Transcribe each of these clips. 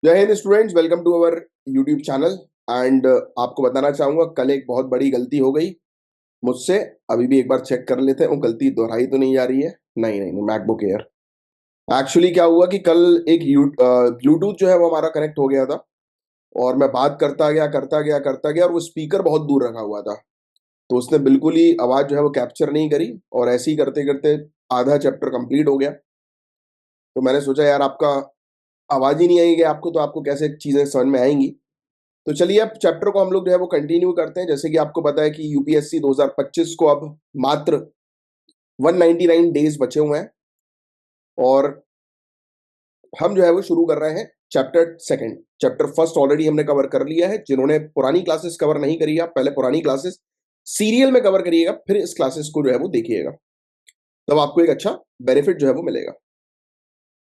जय हिंद students, welcome to our YouTube channel. And आपको बताना चाहूंगा, कल एक बहुत बड़ी गलती हो गई मुझसे। अभी भी एक बार चेक कर लेते हैं, वो गलती दोहराई तो नहीं जा रही है। नहीं नहीं नहीं, मैकबुक एयर। एक्चुअली क्या हुआ कि कल एक ब्लूटूथ जो है वो हमारा कनेक्ट हो गया था। और मैं बात करता गया और वो स्पीकर बहुत दूर रखा हुआ था। तो उसने बिल्कुल ही आवाज जो है वो कैप्चर नहीं करी, और ऐसे ही करते करते आधा चैप्टर कंप्लीट हो गया। तो मैंने सोचा यार, आपका आवाज ही नहीं आएगी आपको, तो आपको कैसे चीजें समझ में आएंगी। तो चलिए अब चैप्टर को हम लोग जो है वो कंटिन्यू करते हैं। जैसे कि आपको पता है कि यूपीएससी 2025 को अब मात्र 199 डेज बचे हुए हैं। और हम जो है वो शुरू कर रहे हैं chapter second. Chapter first already हमने कवर कर लिया है। जिन्होंने पुरानी क्लासेस कवर नहीं करी है, आप पहले पुरानी क्लासेस सीरियल में कवर करिएगा, फिर इस क्लासेस को जो है वो देखिएगा। तब आपको एक अच्छा बेनिफिट जो है वो मिलेगा।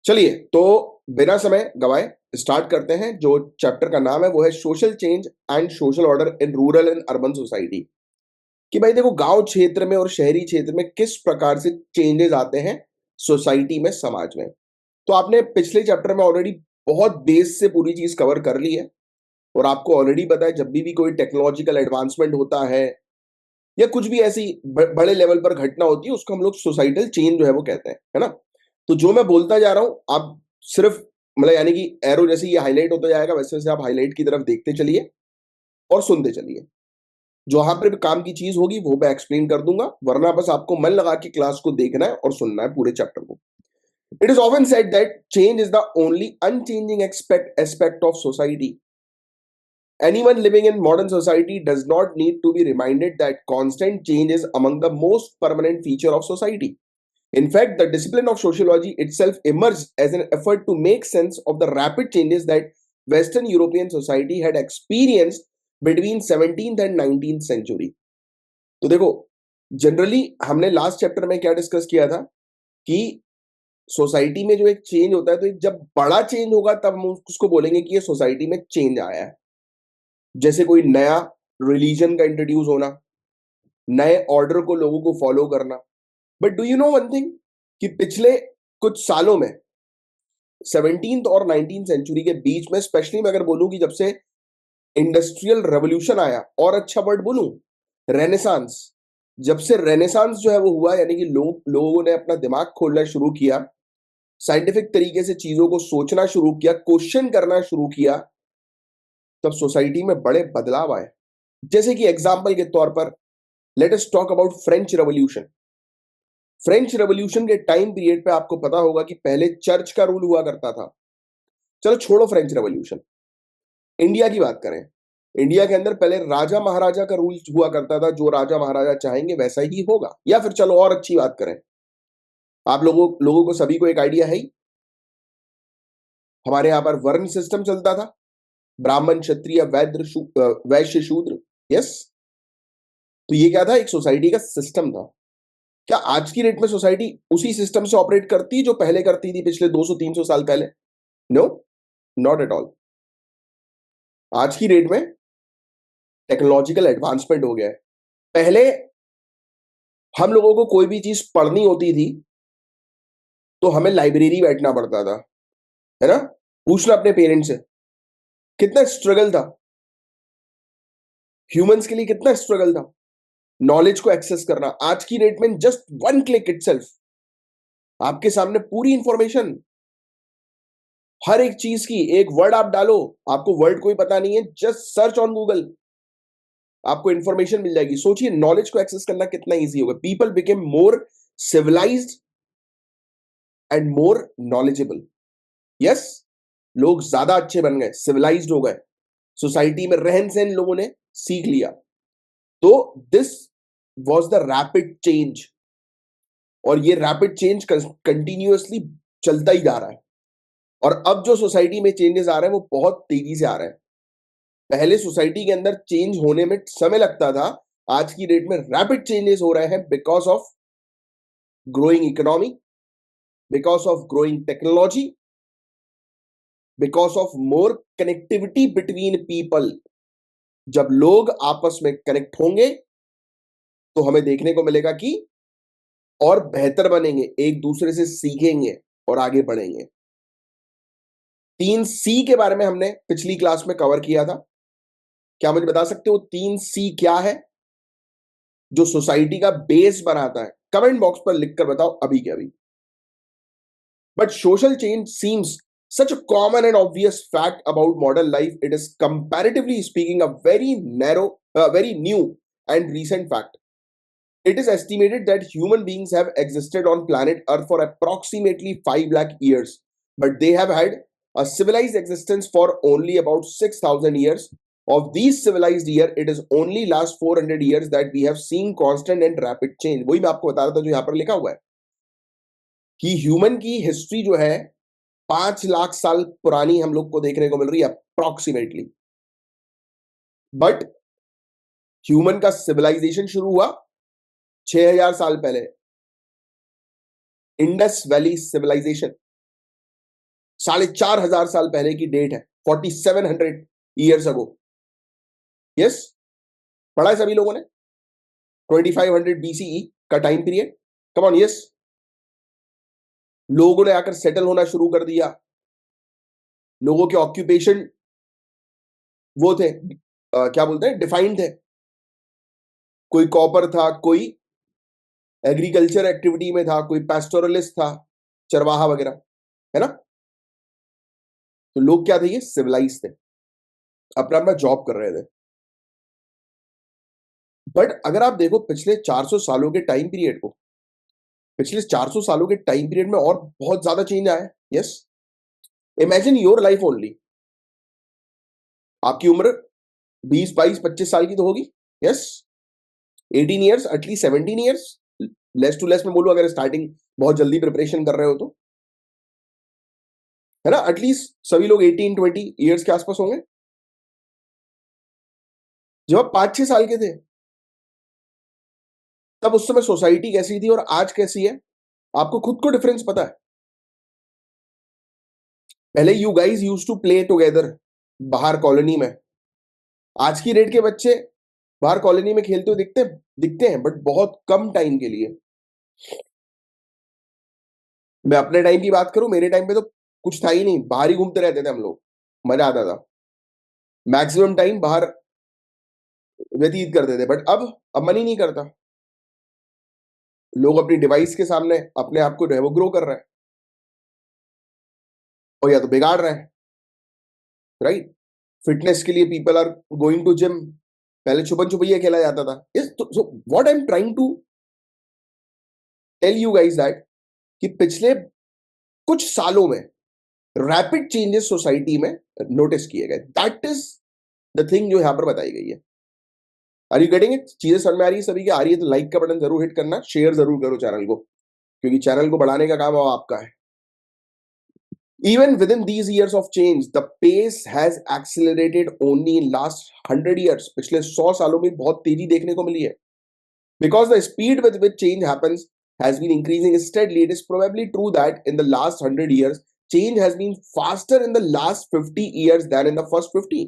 चलिए तो बिना समय गवाए स्टार्ट करते हैं। जो चैप्टर का नाम है वो है social change and social order in rural and urban society. कि भाई देखो, गांव क्षेत्र में और शहरी क्षेत्र में किस प्रकार से चेंजेस आते हैं सोसाइटी में, समाज में। तो आपने पिछले चैप्टर में ऑलरेडी बहुत बेस से पूरी चीज कवर कर ली है। और आपको ऑलरेडी पता है, जब भी कोई टेक्नोलॉजिकल एडवांसमेंट होता है या कुछ भी ऐसी बड़े लेवल पर घटना होती है, उसको हम लोग सोसाइटल चेंज जो है वो कहते हैं, है ना। तो जो मैं बोलता जा रहा हूं, आप सिर्फ मतलब यानी कि एरो जैसे ये हाईलाइट होता जाएगा, वैसे वैसे आप हाईलाइट की तरफ देखते चलिए और सुनते चलिए। जहां पर भी काम की चीज होगी वो मैं एक्सप्लेन कर दूंगा, वरना बस आपको मन लगा के क्लास को देखना है और सुनना है पूरे चैप्टर को। It is often said that change is the only unchanging aspect of society. Anyone living in modern society does not need to be reminded that constant change is among the most permanent feature of society. In fact, the discipline of sociology itself emerged as an effort to make sense of the rapid changes that Western European society had experienced between 17th and 19th century. तो देखो, generally हमने last chapter में क्या discuss किया था कि society में जो एक चेंज होता है, तो एक जब बड़ा चेंज होगा तब हम उसको बोलेंगे कि ये सोसाइटी में चेंज आया है। जैसे कोई नया रिलीजन का इंट्रोड्यूस होना, नए ऑर्डर को लोगों को फॉलो करना। But do you know one thing, कि पिछले कुछ सालों में 17th और 19th सेंचुरी के बीच में, स्पेशली मैं अगर बोलूं कि जब से इंडस्ट्रियल रेवोल्यूशन आया, और अच्छा वर्ड बोलूं, रेनेसांस। जब से रेनेसांस जो है वो हुआ, यानी कि लोगों ने अपना दिमाग खोलना शुरू किया, साइंटिफिक तरीके से चीजों को सोचना शुरू किया, क्वेश्चन करना शुरू किया, तब सोसाइटी में बड़े बदलाव आए। जैसे कि एग्जाम्पल के तौर पर, let us talk about French revolution. French revolution के टाइम पीरियड पे आपको पता होगा कि पहले चर्च का रूल हुआ करता था। चलो छोड़ो फ्रेंच रेवोल्यूशन, इंडिया की बात करें। इंडिया के अंदर पहले राजा महाराजा का रूल हुआ करता था। जो राजा महाराजा चाहेंगे वैसा ही होगा। या फिर चलो और अच्छी बात करें, आप लोगों को सभी को एक आइडिया है ही, हमारे यहाँ पर वर्ण सिस्टम चलता था। ब्राह्मण, क्षत्रिय, वैश्य, शूद्र। यस। तो ये क्या था, एक सोसाइटी का सिस्टम था। क्या आज की डेट में सोसाइटी उसी सिस्टम से ऑपरेट करती है जो पहले करती थी, पिछले 200-300 साल पहले? No, not at all. आज की डेट में टेक्नोलॉजिकल एडवांसमेंट हो गया है। पहले हम लोगों को कोई भी चीज पढ़नी होती थी तो हमें लाइब्रेरी बैठना पड़ता था, है ना, पूछना अपने पेरेंट्स से। कितना स्ट्रगल था, ह्यूमंस के लिए कितना स्ट्रगल था नॉलेज को एक्सेस करना। आज की डेट में जस्ट वन क्लिक इटसेल्फ आपके सामने पूरी इंफॉर्मेशन, हर एक चीज की। एक वर्ड आप डालो, आपको वर्ड कोई पता नहीं है, जस्ट सर्च ऑन गूगल, आपको इंफॉर्मेशन मिल जाएगी। सोचिए नॉलेज को एक्सेस करना कितना इजी होगा। People became more civilised and more knowledgeable. Yes, लोग ज्यादा अच्छे बन गए, सिविलाइज्ड हो गए, सोसाइटी में रहन सहन लोगों ने सीख लिया। तो this was the rapid change. और ये रैपिड चेंज कंटिन्यूअसली चलता ही जा रहा है। और अब जो सोसाइटी में चेंजेस आ रहे हैं वो बहुत तेजी से आ रहे हैं। पहले सोसाइटी के अंदर चेंज होने में समय लगता था, आज की डेट में रैपिड चेंजेस हो रहे हैं, because of growing economy, because of growing technology, because of more connectivity between people. जब लोग आपस में कनेक्ट होंगे तो हमें देखने को मिलेगा कि और बेहतर बनेंगे, एक दूसरे से सीखेंगे और आगे बढ़ेंगे। 3C के बारे में हमने पिछली क्लास में कवर किया था। क्या मुझे बता सकते हो 3C क्या है जो सोसाइटी का बेस बनाता है? कमेंट बॉक्स पर लिखकर बताओ अभी के अभी। But social change seems such a common and obvious fact about modern life. It is comparatively speaking a very new and recent fact. It is estimated that human beings have existed on planet Earth for approximately 5 lakh years, but they have had a civilized existence for only about 6,000 years. Of these civilized years, it is only last 400 years that we have seen constant and rapid change. वही मैं आपको बता रहा था जो यहाँ पर लिखा हुआ है कि ह्यूमन की हिस्ट्री जो है 5 लाख साल पुरानी हम लोग को देखने को मिल रही है अप्रोक्सीमेटली। बट ह्यूमन का सिविलाइजेशन शुरू हुआ 6000 साल पहले, इंडस वैली सिविलाइजेशन 4,500 साल पहले की डेट है, 4700 ईयर्स अगो। यस, पढ़ा है सभी लोगों ने 2500 BCE का time period. Come on, yes. लोगों ने आकर सेटल होना शुरू कर दिया, लोगों के ऑक्यूपेशन वो थे क्या बोलते हैं, डिफाइंड थे। कोई कॉपर था, कोई एग्रीकल्चर एक्टिविटी में था, कोई पैस्टोरलिस्ट था, चरवाहा वगैरह, है ना। तो लोग क्या थे, ये सिविलाइज थे, अपना अपना जॉब कर रहे थे। बट अगर आप देखो पिछले 400 सालों के टाइम पीरियड को, पिछले 400 सालों के टाइम पीरियड में और बहुत ज्यादा चेंज आया है। Yes, imagine your life only. आपकी उम्र 20, 22, 25 साल की तो होगी। Yes, 18 years, at least 17 years, less to less में बोलूं अगर स्टार्टिंग बहुत जल्दी प्रिपरेशन कर रहे हो तो, है ना। एटलीस्ट सभी लोग 18, 20 ईयर्स के आसपास होंगे। जब आप 5-6 साल के थे तब उस समय सोसाइटी कैसी थी और आज कैसी है, आपको खुद को डिफरेंस पता है। पहले you guys use to play together बाहर कॉलोनी में। आज की डेट के बच्चे बाहर कॉलोनी में खेलते हुए दिखते हैं बट बहुत कम टाइम के लिए। मैं अपने टाइम की बात करूं, मेरे टाइम पे तो कुछ था ही नहीं, बाहर ही घूमते रहते थे हम लोग, मजा आता था, मैक्सिमम टाइम बाहर व्यतीत करते थे। बट अब मन ही नहीं करता। लोग अपनी डिवाइस के सामने अपने आप को जो है वो ग्रो कर रहे हैं और या तो बिगाड़ रहे हैं, राइट। फिटनेस के लिए people are going to gym. पहले छुपन छुपैया खेला जाता था। So what I am trying to tell you guys that कि पिछले कुछ सालों में रैपिड चेंजेस सोसाइटी में नोटिस किए गए। दैट इज द थिंग जो यहां पर बताई गई है। Are you getting it? चीजें समझ में आ रही है सभी की? आ रही है तो लाइक का बटन जरूर हिट करना, शेयर जरूर करो चैनल को, क्योंकि चैनल को बढ़ाने का काम अब आपका है। Even within these years of change, the pace has accelerated only in last 100 years. पिछले 100 सालों में बहुत तेजी देखने को मिली है। Because the speed with which change happens has been increasing steadily, it is probably true that in the last 100 years, change has been faster in the last 50 years than in the first 50.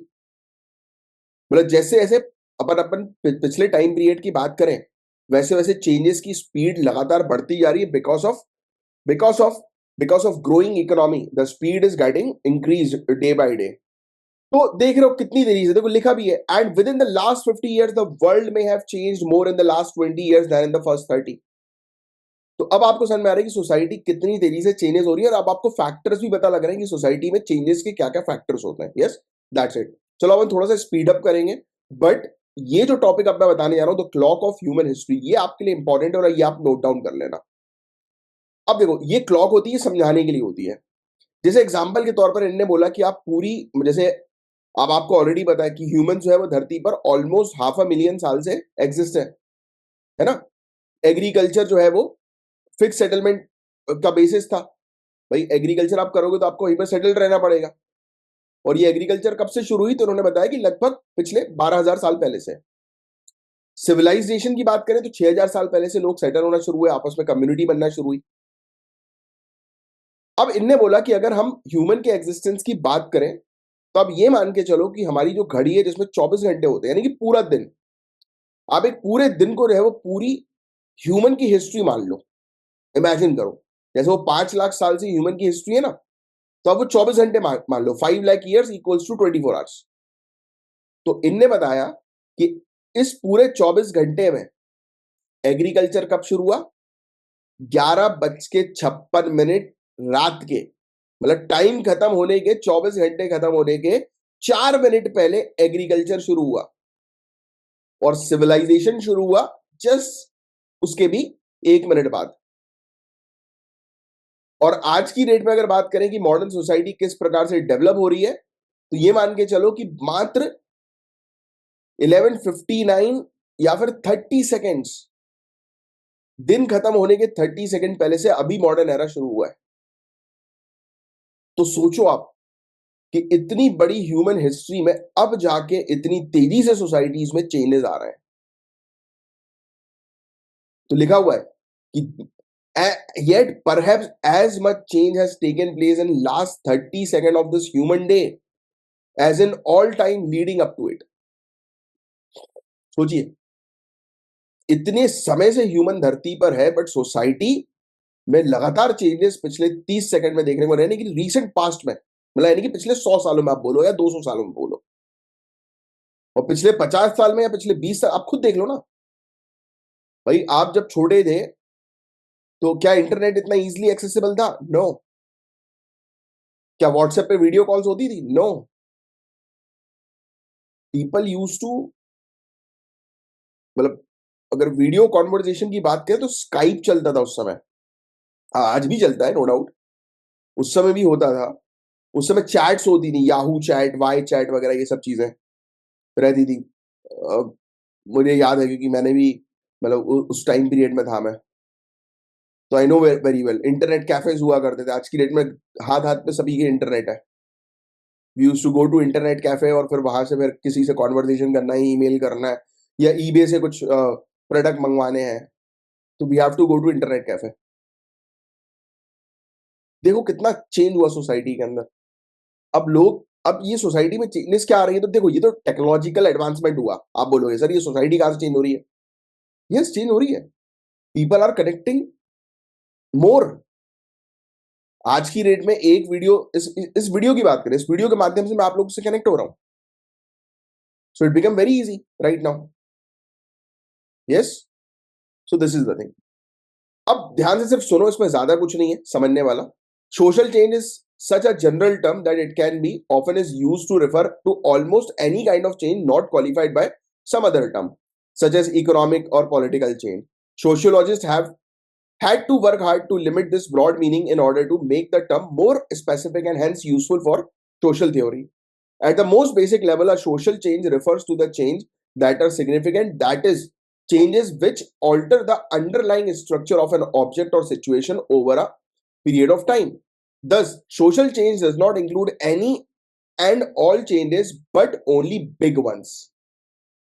मतलब जैसे जैसे अपन पिछले time period की बात करें, वैसे वैसे changes की स्पीड लगातार बढ़ती जा रही है because of because of growing economy. The speed is getting increased day by day. तो देख रहे हो कितनी देरी से, देखो लिखा भी है, and with in the last 50 years the world may have changed more in the last 20 years than in the first 30. तो अब आपको समझ में आ रहा है कि सोसाइटी कितनी तेजी से चेंजेस हो रही है और अब आपको फैक्टर्स भी पता लग रहे हैं कि सोसाइटी में चेंजेस के क्या क्या फैक्टर्स होते हैं। Yes, that's it. चलो अब हम थोड़ा सा स्पीड अप करेंगे, बट ये जो टॉपिक अब मैं बताने जा रहा हूं, the clock of human history, ये आपके लिए इंपॉर्टेंट है और ये आप नोट डाउन कर लेना। अब देखो, ये क्लॉक होती है समझाने के लिए होती है। जैसे एग्जांपल के तौर पर इन्होंने बोला कि आप पूरी, जैसे अब आपको ऑलरेडी पता है कि ह्यूमन जो है वो धरती पर ऑलमोस्ट 500,000 साल से एग्जिस्ट है ना। एग्रीकल्चर जो है वो फिक्स सेटलमेंट का बेसिस था। भाई एग्रीकल्चर आप करोगे तो आपको वहीं पर सेटल्ड रहना पड़ेगा। और ये एग्रीकल्चर कब से शुरू हुई, तो उन्होंने बताया कि लगभग पिछले 12,000 साल पहले से। सिविलाइजेशन की बात करें तो 6,000 साल पहले से लोग सेटल होना शुरू हुए, आपस में कम्युनिटी बनना शुरू हुई। अब इनने बोला कि अगर हम ह्यूमन के एग्जिस्टेंस की बात करें तो आप ये मान के चलो कि हमारी जो घड़ी है जिसमें 24 घंटे होते हैं, यानी कि पूरा दिन, आप एक पूरे दिन को जो है वो पूरी ह्यूमन की हिस्ट्री मान लो। इमेजिन करो जैसे वो 5 लाख साल से ह्यूमन की हिस्ट्री है ना, तो अब वो 24 घंटे मान लो, 5 lakh years equals to 24 hours. तो इनने बताया कि इस पूरे 24 घंटे में एग्रीकल्चर कब शुरू हुआ? 11:56 रात के, मतलब टाइम खत्म होने के 24 घंटे खत्म होने के 4 मिनट पहले एग्रीकल्चर शुरू हुआ, और सिविलाइजेशन शुरू हुआ जस्ट उसके भी 1 मिनट बाद। और आज की डेट में अगर बात करें कि मॉडर्न सोसाइटी किस प्रकार से डेवलप हो रही है, तो ये मान के चलो कि मात्र 11:59 या फिर 30 सेकेंड्स, दिन खत्म होने के 30 सेकेंड पहले से अभी मॉडर्न एरा शुरू हुआ है। तो सोचो आप कि इतनी बड़ी ह्यूमन हिस्ट्री में अब जाके इतनी तेजी से सोसाइटीज में चेंजेस आ रहे हैं। तो लिखा हुआ है कि yet perhaps as much change has taken place in last 30 second of this human day as in all time leading up to it। सोचिए, इतने समय से ह्यूमन धरती पर है, बट सोसाइटी में लगातार चेंजेस पिछले 30 सेकंड में देखने को रहे, कि रीसेंट पास्ट में, मतलब यानी कि पिछले 100 सालों में आप बोलो या 200 सालों में बोलो, और पिछले 50 साल में या पिछले 20 साल आप खुद देख लो ना भाई। आप जब छोटे थे तो क्या इंटरनेट इतना इजीली एक्सेसिबल था? नो। क्या व्हाट्सएप पे वीडियो कॉल्स होती थी? नो। पीपल यूज टू, मतलब अगर वीडियो कॉन्वर्जेशन की बात करें तो स्काइप चलता था उस समय। आज भी चलता है नो डाउट, उस समय भी होता था। उस समय चैट्स होती थी, याहू चैट, वाई चैट वगैरह, ये सब चीजें रहती थी। मुझे याद है क्योंकि मैंने भी, मतलब उस टाइम पीरियड में था मैं, तो I know very well. Internet cafes हुआ करते थे, आज की डेट में हाथ हाथ पे सभी के इंटरनेट है। We use to go to internet cafe, और फिर वहां से फिर किसी से कॉन्वर्जेशन करना है, ईमेल करना है, या ईबे से कुछ प्रोडक्ट मंगवाने हैं, तो we have to go to internet cafe. देखो कितना चेंज हुआ सोसाइटी के अंदर। अब लोग, अब ये सोसाइटी में चेंजेस क्या आ रही है, तो देखो ये तो टेक्नोलॉजिकल एडवांसमेंट हुआ। आप बोलोगे सर ये सोसाइटी कहां से चेंज हो रही है? यस, चेंज हो रही है। पीपल आर कनेक्टिंग मोर। आज की डेट में एक वीडियो, इस वीडियो की बात करें, इस वीडियो के माध्यम से मैं आप लोगों से कनेक्ट हो रहा हूं, so it become very easy right now. Yes, so this is the thing. अब ध्यान से सिर्फ सुनो, इसमें ज्यादा कुछ नहीं है समझने वाला। Social change is such a general term that it can be often is used to refer to almost any kind of change not qualified by some other term, such as economic or political change. Sociologists have had to work hard to limit this broad meaning in order to make the term more specific and hence useful for social theory. At the most basic level, a social change refers to the change that are significant, that is, changes which alter the underlying structure of an object or situation over a period of time. Thus, social change does not include any and all changes, but only big ones.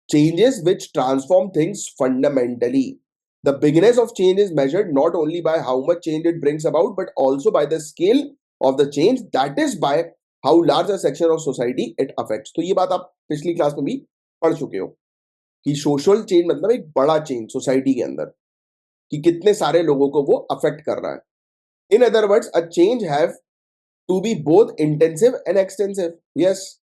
Changes which transform things fundamentally. The bigness of change is measured not only by how much change it brings about, but also by the scale of the change, that is, by how large a section of society it affects. तो ये बात आप पिछली class में भी पढ़ चुके हो कि सोशल चेंज मतलब एक बड़ा चेंज सोसाइटी के अंदर, कि कितने सारे लोगों को वो अफेक्ट कर रहा है। In other words, a change have to be both intensive and extensive. Yes,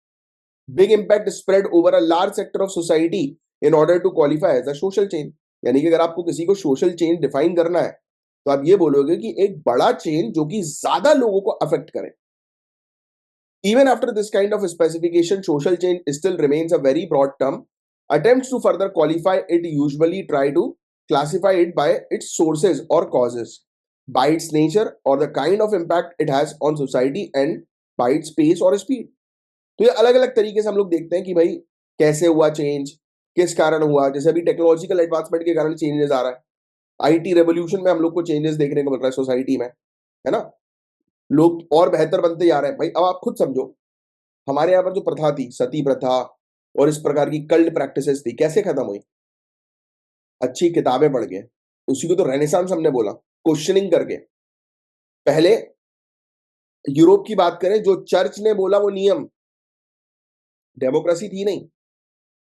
big impact spread over a large sector of society in order to qualify as a social change। यानी कि अगर आपको किसी को social change define करना है, तो आप ये बोलोगे कि एक बड़ा चेंज जो कि ज्यादा लोगों को अफेक्ट करे। Even after this kind of specification, social change still remains a very broad term. Attempts to further qualify it usually try to classify it by its sources or causes, by its nature or the kind of impact it has on society, and by its pace or speed। तो ये अलग अलग तरीके से हम लोग देखते हैं कि भाई कैसे हुआ चेंज, किस कारण हुआ। जैसे अभी टेक्नोलॉजिकल एडवांसमेंट के कारण चेंजेस आ रहा है, आईटी रेवोल्यूशन में हम लोग को चेंजेस देखने को मिल रहा है सोसाइटी में, है ना। लोग और बेहतर बनते जा रहे हैं भाई। अब आप खुद समझो, हमारे यहाँ पर जो प्रथा थी, सती प्रथा और इस प्रकार की कल्ट प्रैक्टिसेस थी, कैसे खत्म हुई? अच्छी किताबें पढ़ के। उसी को तो रेनेसांस हमने बोला, क्वेश्चनिंग करके। पहले यूरोप की बात करें, जो चर्च ने बोला वो नियम, डेमोक्रेसी थी नहीं।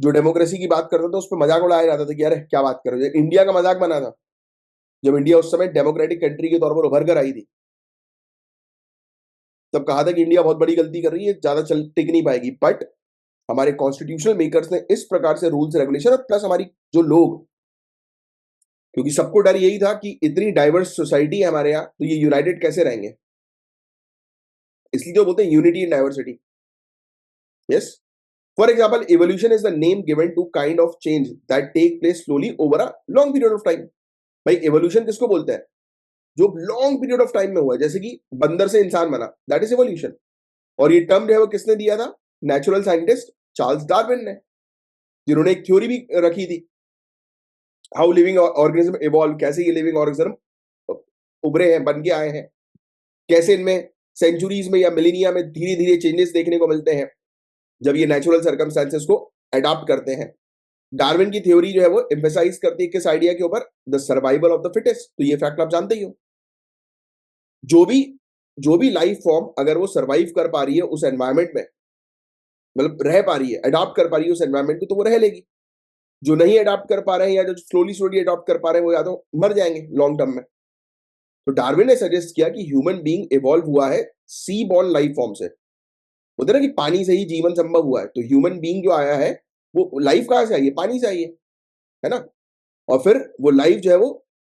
जो डेमोक्रेसी की बात करता था उस पर मजाक उड़ाया जाता था कि अरे क्या बात कर रहे हो। इंडिया का मजाक बना था जब इंडिया उस समय डेमोक्रेटिक कंट्री के तौर पर उभर कर आई थी। तब कहा था कि इंडिया बहुत बड़ी गलती कर रही है, ज्यादा चल टिक नहीं पाएगी, बट हमारे कॉन्स्टिट्यूशनल मेकर्स ने इस प्रकार से रूल्स रेगुलेशन और प्लस हमारी जो लोग, क्योंकि सबको डर यही था कि इतनी डाइवर्स सोसाइटी है हमारे यहाँ, तो ये यूनाइटेड कैसे रहेंगे, इसलिए तो बोलते हैं unity in diversity. Yes, for example evolution is the name given to kind of change that take place slowly over a long period of time. भाई एवोल्यूशन किसको बोलते हैं, जो लॉन्ग पीरियड ऑफ टाइम में हुआ है, जैसे कि बंदर से इंसान बना, दैट इज एवोल्यूशन। और ये टर्म जो है वो किसने दिया था, नेचुरल साइंटिस्ट चार्ल्स डार्विन ने, जिन्होंने एक थ्योरी भी रखी थी, हाउ लिविंग ऑर्गेनिज्म इवॉल्व, कैसे ये लिविंग ऑर्गेनिज्म उभरे हैं, बन के आए हैं, कैसे इनमें सेंचुरीज में या मिलीनिया में धीरे धीरे चेंजेस देखने को मिलते हैं जब ये नेचुरल सर्कमस्टेंसेस को अडॉप्ट करते हैं। डार्विन की थ्योरी जो है वो एम्फेसाइज करती है किस आइडिया के ऊपर, the survival of the fittest. तो ये फैक्ट आप जानते ही हो, जो भी लाइफ फॉर्म अगर वो सर्वाइव कर पा रही है उस एनवायरमेंट में, मतलब रह पा रही है, अडॉप्ट कर पा रही है उस एनवायरमेंट को, तो वो रह लेगी। जो नहीं अडॉप्ट कर पा रहे हैं या जो स्लोली स्लोली अडॉप्ट कर पा रहे हैं वो या तो मर जाएंगे लॉन्ग टर्म में। तो डार्विन ने सजेस्ट किया कि ह्यूमन बीइंग इवॉल्व हुआ है सी बॉर्न लाइफ फॉर्म से, बोलते ना कि पानी से ही जीवन संभव हुआ है, तो ह्यूमन बीइंग जो आया है वो लाइफ कहां से आई है, पानी से आई है ना। और फिर वो लाइफ जो है वो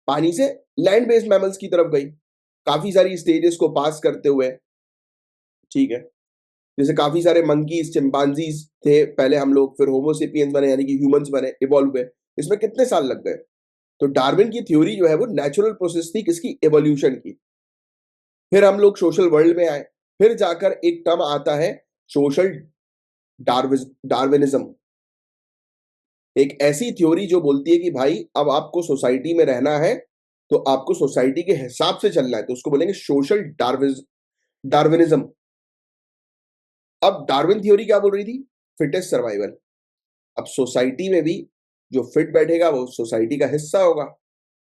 पानी से लैंड बेस्ड मैमल्स की तरफ गई, काफी सारी स्टेजेस को पास करते हुए, ठीक है। जैसे काफी सारे मंकीज, चिंपांजीज थे पहले हम लोग, फिर होमोसेपियंस बने यानी कि ह्यूमंस बने, इवॉल्व हुए, इसमें कितने साल लग गए। तो डार्विन की थ्योरी जो है वो नेचुरल प्रोसेस थी किसकी, एवोल्यूशन की। फिर हम लोग सोशल वर्ल्ड में आए, फिर जाकर एक टर्म आता है सोशल डार्विनिज्म, एक ऐसी थ्योरी जो बोलती है कि भाई अब आपको सोसाइटी में रहना है तो आपको सोसाइटी के हिसाब से चलना है, तो उसको बोलेंगे सोशल डार्विनिज्म। अब डार्विन थ्योरी क्या बोल रही थी, फिटेस्ट सर्वाइवल। अब सोसाइटी में भी जो फिट बैठेगा वो सोसाइटी का हिस्सा होगा,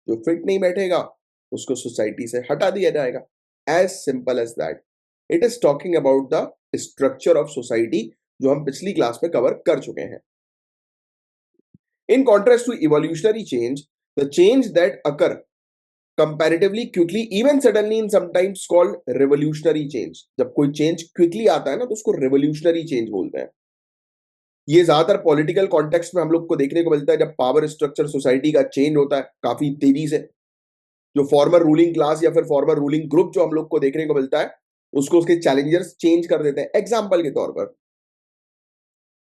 जो फिट नहीं बैठेगा उसको सोसाइटी से हटा दिया जाएगा, as simple as that. It is talking about the structure of society, जो हम पिछली क्लास में कवर कर चुके हैं। In contrast to evolutionary change, the change that occur comparatively quickly even suddenly in sometimes called revolutionary change। जब कोई change quickly आता है ना तो उसको revolutionary change बोलते हैं। ये ज्यादातर पॉलिटिकल कॉन्टेक्स्ट में हम लोग को देखने को मिलता है, जब पावर स्ट्रक्चर सोसाइटी का चेंज होता है काफी तेजी से, जो फॉर्मर रूलिंग क्लास या फिर फॉर्मर रूलिंग ग्रुप जो हम लोग को देखने को मिलता है उसको उसके चैलेंजर्स चेंज कर देते हैं। एग्जाम्पल के तौर पर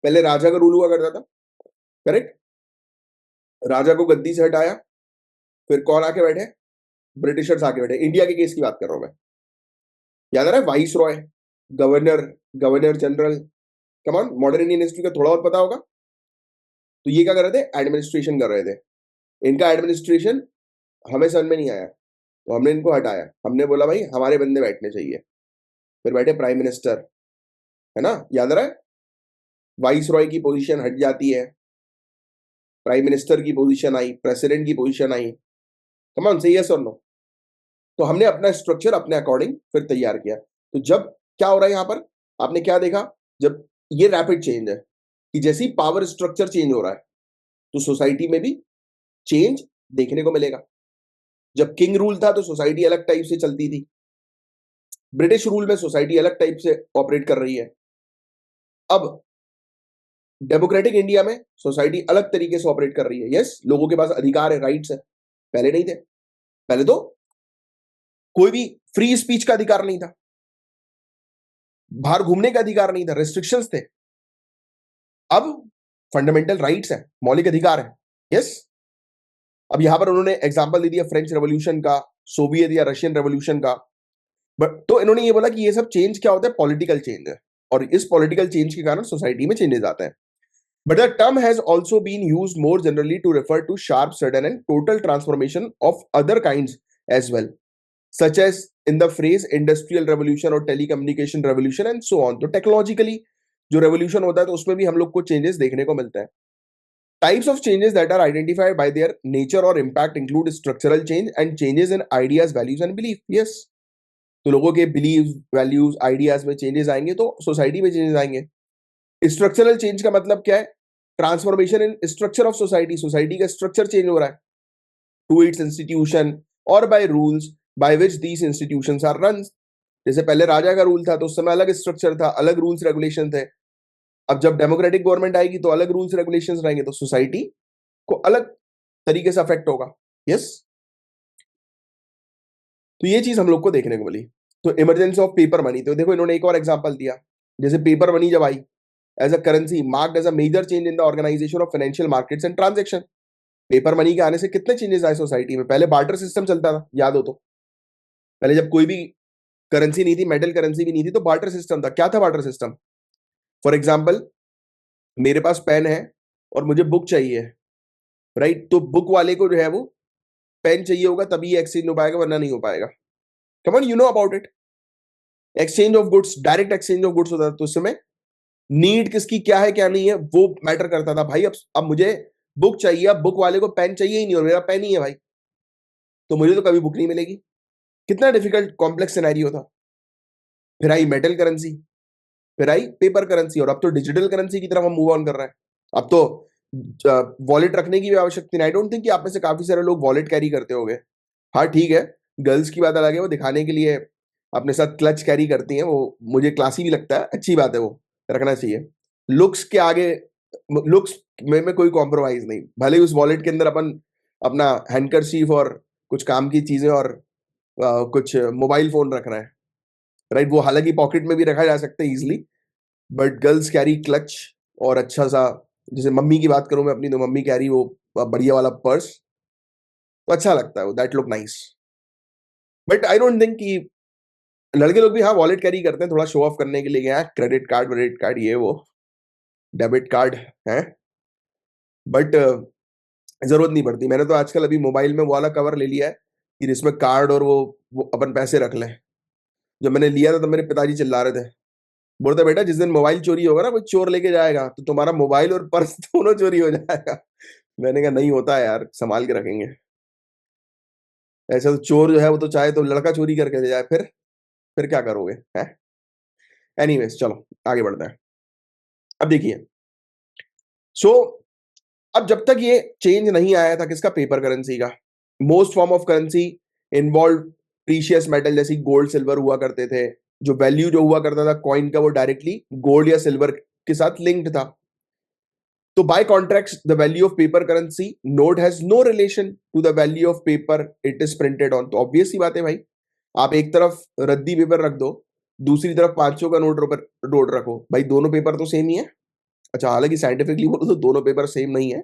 पहले राजा का रूल हुआ करता था, करेक्ट, राजा को गद्दी से हटाया, फिर कौन आके बैठे, ब्रिटिशर्स आके बैठे। इंडिया के केस की बात कर रहा हूं मैं, याद आ रहा है, viceroy, governor, governor general, कमान मॉडर्न इंडियन हिस्ट्री का थोड़ा बहुत पता होगा। तो ये क्या कर रहे थे, एडमिनिस्ट्रेशन कर रहे थे। इनका एडमिनिस्ट्रेशन हमें समझ में नहीं आया तो हमने इनको हटाया, हमने बोला भाई हमारे बंदे बैठने चाहिए, फिर बैठे प्राइम मिनिस्टर, है ना, याद आ रहा है। वाइस रॉय की पोजीशन हट जाती है, प्राइम मिनिस्टर की पोजीशन आई, प्रेसिडेंट की पोजीशन आई, कमान सही है सर नो। तो हमने अपना स्ट्रक्चर अपने अकॉर्डिंग फिर तैयार किया। तो जब क्या हो रहा है यहां पर, आपने क्या देखा, जब ये रैपिड चेंज है कि जैसे ही पावर स्ट्रक्चर चेंज हो रहा है तो सोसाइटी में भी चेंज देखने को मिलेगा। जब किंग रूल था तो सोसाइटी अलग टाइप से चलती थी, ब्रिटिश रूल में सोसाइटी अलग टाइप से ऑपरेट कर रही है। अब डेमोक्रेटिक इंडिया में सोसाइटी अलग तरीके से ऑपरेट कर रही है। यस, लोगों के पास अधिकार है, राइट्स है, पहले नहीं थे। पहले तो कोई भी फ्री स्पीच का अधिकार नहीं था, बाहर घूमने का अधिकार नहीं था, रेस्ट्रिक्शंस थे। अब फंडामेंटल राइट्स है, मौलिक अधिकार है। यस, अब यहां पर उन्होंने एग्जांपल दे दिया फ्रेंच रेवोल्यूशन का, सोवियत या रशियन रेवोल्यूशन का। बट तो इन्होंने ये बोला कि ये सब चेंज क्या होता है, पॉलिटिकल चेंज है, और इस पॉलिटिकल चेंज के कारण सोसाइटी में चेंजेस आते हैं। But the term has also been used more generally to refer to sharp, sudden and total transformation of other kinds as well, such as in the phrase industrial revolution और telecommunication revolution and so on। तो technologically जो revolution होता है तो उसमें भी हम लोग को चेंजेस देखने को मिलते हैं। Types of changes that are identified by their nature और impact include structural change and changes in ideas, values and belief. Yes, तो लोगों के बिलीव, वैल्यूज, आइडियाज में चेंजेस आएंगे तो सोसाइटी में चेंजेस आएंगे। स्ट्रक्चरल चेंज का मतलब क्या है, transformation in structure of society, society का स्ट्रक्चर चेंज हो रहा है, टू इट्स इंस्टीट्यूशन और by rules by which these institutions are run। जैसे पहले राजा का रूल था तो उस समय अलग स्ट्रक्चर था, अलग रूल्स रेगुलेशन थे। अब जब डेमोक्रेटिक गवर्नमेंट आएगी तो अलग रूल्स रेगुलेशंस रहेंगे, तो सोसाइटी को अलग तरीके से अफेक्ट होगा। यस, तो ये चीज हम लोग को देखने को मिली। तो इमरजेंसी ऑफ पेपर मनी, तो देखो इन्होंने एक और एग्जांपल दिया, जैसे पेपर मनी जब आई as a currency marked as a major change in the organisation of financial markets and transaction. Paper money के आने से कितने चेंजेस आए सोसाइटी में। पहले बार्टर सिस्टम चलता था, याद हो तो, पहले जब कोई भी करेंसी नहीं थी, मेटल करेंसी भी नहीं थी, तो बार्टर सिस्टम था। क्या था बार्टर सिस्टम? फॉर एग्जाम्पल, मेरे पास पेन है और मुझे बुक चाहिए, राइट? तो बुक वाले को जो है वो पेन चाहिए होगा, तभी एक्सचेंज हो पाएगा, वरना नहीं हो पाएगा। Come on, you know about it. Exchange of goods, direct exchange of goods होता था। तो उस समय नीड किसकी क्या है क्या नहीं है वो मैटर करता था भाई। अब मुझे बुक चाहिए, अब बुक वाले को पेन चाहिए ही नहीं और मेरा पेन ही है भाई, तो मुझे तो कभी बुक नहीं मिलेगी। कितना डिफिकल्ट कॉम्प्लेक्स सिनेरियो था। फिर आई मेटल करेंसी, फिर आई पेपर करेंसी, और अब तो डिजिटल करेंसी की तरफ हम मूव ऑन कर रहे हैं। अब तो वॉलेट रखने की भी आवश्यकता नहीं। आई डोंट थिंक कि आप में से काफी सारे लोग वॉलेट कैरी करते होंगे। हाँ ठीक है, गर्ल्स की बात अलग है, वो दिखाने के लिए अपने साथ क्लच कैरी करती हैं, वो मुझे क्लासी भी लगता है, अच्छी बात है, वो रखना चाहिए। लुक्स के आगे, लुक्स में कोई कॉम्प्रोमाइज नहीं, भले ही उस वॉलेट के अंदर अपन अपना हैंडकरचीफ और कुछ काम की चीजें और कुछ मोबाइल फोन रख रहे हैं, राइट? वो हालांकि पॉकेट में भी रखा जा सकता है easily, but girls carry clutch और अच्छा सा, जैसे मम्मी की बात करूं मैं अपनी, तो मम्मी कैरी वो बढ़िया वाला पर्स, तो अच्छा लगता है वो, that look nice. But I don't think कि लड़के लोग भी हाँ वॉलेट कैरी करते हैं थोड़ा शो ऑफ करने के लिए, क्या क्रेडिट कार्ड वेडिट कार्ड ये वो डेबिट कार्ड है, बट जरूरत नहीं पड़ती। मैंने तो आजकल अभी मोबाइल में वो वाला कवर ले लिया है कि जिसमें कार्ड और वो अपन पैसे रख लें। जब मैंने लिया था तो मेरे पिताजी चिल्ला रहे थे, बोलते बेटा जिस दिन मोबाइल चोरी होगा ना, कोई चोर लेके जाएगा तो तुम्हारा मोबाइल और पर्स दोनों चोरी हो जाएगा। मैंने कहा नहीं होता है यार, संभाल के रखेंगे। ऐसा तो चोर जो है वो तो चाहे तो लड़का चोरी करके ले जाए, फिर क्या करोगे है। एनीवेज चलो आगे बढ़ते हैं। अब देखिए, सो अब जब तक ये चेंज नहीं आया था किसका, पेपर करेंसी का, most form of currency involve precious metal, जैसे गोल्ड सिल्वर हुआ करते थे। जो वैल्यू जो हुआ करता था कॉइन का, वो डायरेक्टली गोल्ड या सिल्वर के साथ लिंक्ड था। तो by contract the value of paper currency note has no relation to the value of paper it is printed on. तो ऑब्वियस सी बात है भाई, आप एक तरफ रद्दी पेपर रख दो, दूसरी तरफ 500 का नोट रखो, भाई दोनों पेपर तो सेम ही है। अच्छा, हालांकि साइंटिफिकली बोलो तो दोनों पेपर सेम नहीं है,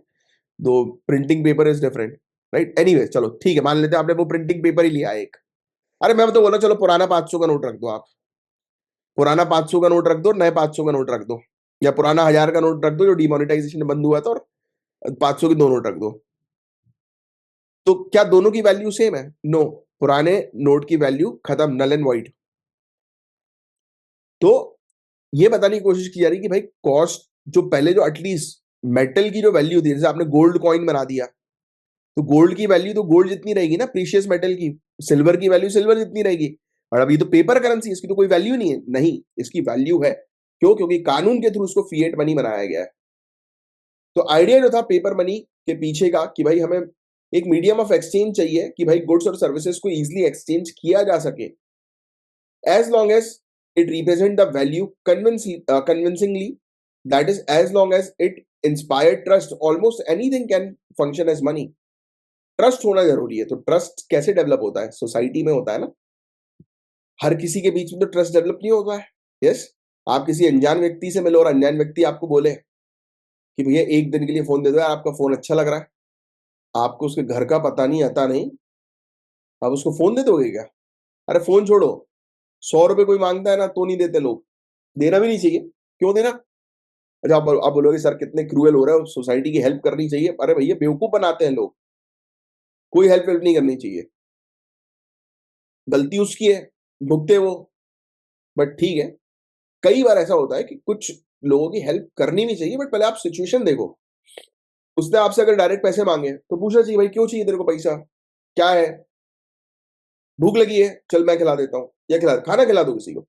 दो printing paper is different, right? Anyway चलो ठीक है, मान लेते हैं आपने वो प्रिंटिंग पेपर ही लिया एक। अरे मैं तो बोला चलो पुराना 500 का नोट रख दो आप, पुराना 500 का नोट रख दो, नए 500 का नोट रख दो, या पुराना 1000 का नोट रख दो जो डिमोनेटाइजेशन बंद हुआ था, और 500 के दो नोट रख दो। तो क्या दोनों की वैल्यू सेम है? नो, पुराने नोट की वैल्यू खत्म, नल एंड वाइड। तो ये बताने की कोशिश की जा रही कि भाई कॉस्ट जो पहले जो एटलीस्ट मेटल की जो वैल्यू थी, जैसे आपने गोल्ड कॉइन बना दिया, तो गोल्ड की वैल्यू तो गोल्ड जितनी रहेगी ना, प्रीशियस मेटल की। सिल्वर की वैल्यू सिल्वर जितनी रहेगी। और अभी तो पेपर करेंसी, इसकी तो कोई वैल्यू नहीं है। नहीं, इसकी वैल्यू है। क्यों? क्योंकि कानून के थ्रू उसको फिएट मनी बनाया गया है। तो आइडिया जो था पेपर मनी के पीछे का कि भाई हमें एक मीडियम ऑफ एक्सचेंज चाहिए कि भाई गुड्स और सर्विसेज को इजिली एक्सचेंज किया जा सके, as long as it represent the value convincingly, that is as long as it inspired trust, almost anything can function as money। Trust होना जरूरी है। तो ट्रस्ट कैसे डेवलप होता है? सोसाइटी में होता है ना। हर किसी के बीच में तो ट्रस्ट डेवलप नहीं होता है। यस, आप किसी अनजान व्यक्ति से मिलो और अनजान व्यक्ति आपको बोले कि भैया एक दिन के लिए फोन दे दो यार, आपका फोन अच्छा लग रहा है, आपको उसके घर का पता नहीं, आता नहीं, आप उसको फोन दे दोगे क्या? अरे फोन छोड़ो, 100 रुपए कोई मांगता है ना तो नहीं देते लोग, देना भी नहीं चाहिए। क्यों देना? अच्छा, आप बोलोगे सर कितने क्रूएल हो रहे हो, सोसाइटी की हेल्प करनी चाहिए। अरे भैया बेवकूफ बनाते हैं लोग, कोई हेल्प वेल्प नहीं करनी चाहिए, गलती उसकी है, भुगते वो। बट ठीक है, कई बार ऐसा होता है कि कुछ लोगों की हेल्प करनी भी चाहिए, बट पहले आप सिचुएशन देखो। उसने आपसे अगर डायरेक्ट पैसे मांगे तो पूछना चाहिए भाई क्यों चाहिए तेरे को पैसा, क्या है? भूख लगी है, चल मैं खिला देता हूँ, या खाना खिला दो किसी को।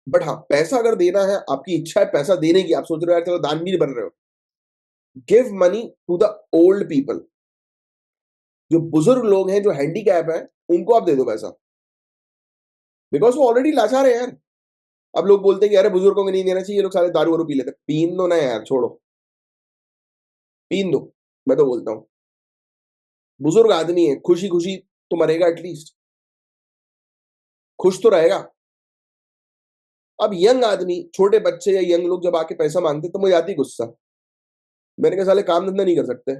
बट हाँ, पैसा अगर देना है, आपकी इच्छा है पैसा देने की, आप सोच रहे हो यार चलो दान भी बन रहे हो, give money to the old people. जो बुजुर्ग लोग हैं, जो हैंडीकैप है, उनको आप दे दो पैसा। बिकॉज वो ऑलरेडी लाचार है यार। अब लोग बोलते हैं कि अरे बुजुर्गों को नहीं देना चाहिए, ये लोग सारे दारू वारू पी लेते हैं। पीन दो ना यार, छोड़ो, पीन दो। मैं तो बोलता हूँ बुजुर्ग आदमी है, खुशी खुशी तो मरेगा, एटलीस्ट खुश तो रहेगा। अब यंग आदमी, छोटे बच्चे या यंग लोग जब आके पैसा मांगते तो मुझे आती गुस्सा। मैंने कहा साले काम धंधा नहीं कर सकते,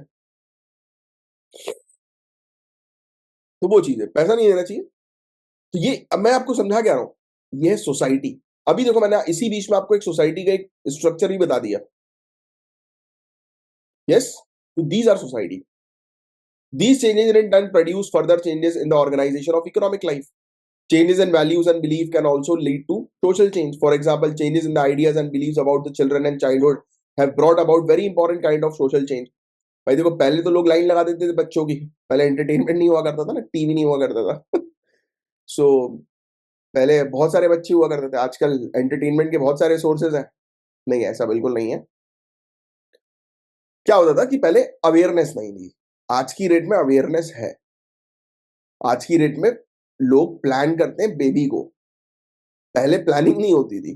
तो वो चीज है, पैसा नहीं देना चाहिए। तो ये अब मैं आपको समझा क्या रहा हूं, ये है सोसाइटी। अभी देखो मैंने इसी बीच में आपको एक सोसाइटी का एक स्ट्रक्चर भी बता दिया। यस, तो these our society. These changes in turn produce further changes in the organization of economic life. Changes in values and belief can also lead to social change. For example, changes in the ideas and beliefs about the children and childhood have brought about very important kind of social change. भाई देखो पहले तो लोग line लगा देते थे बच्चों की, पहले एंटरटेनमेंट नहीं हुआ करता था ना, टीवी नहीं हुआ करता था। सो पहले बहुत सारे बच्चे हुआ करते थे, आजकल एंटरटेनमेंट के बहुत सारे सोर्सेज हैं। नहीं, ऐसा बिल्कुल नहीं है। क्या होता था कि पहले अवेयरनेस नहीं थी, आज की रेट में अवेयरनेस है। आज की रेट में लोग प्लान करते हैं बेबी को, पहले प्लानिंग नहीं होती थी।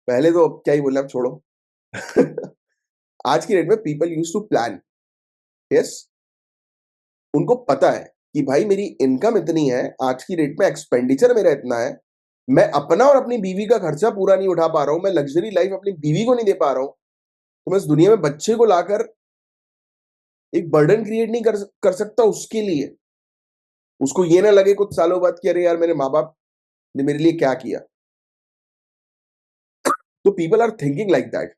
पहले तो क्या ही बोले, अब छोड़ो। आज की डेट में people use to plan. Yes, उनको पता है कि भाई मेरी इनकम इतनी है, आज की डेट में एक्सपेंडिचर मेरा इतना है, मैं अपना और अपनी बीवी का खर्चा पूरा नहीं उठा पा रहा हूं, मैं लग्जरी लाइफ अपनी बीवी को नहीं दे पा रहा हूं, तो मैं इस दुनिया में बच्चे को लाकर एक बर्डन क्रिएट नहीं कर सकता उसके लिए। उसको ये ना लगे कुछ सालों बाद कि अरे यार मेरे माँ बाप ने मेरे लिए क्या किया। तो people are thinking like that.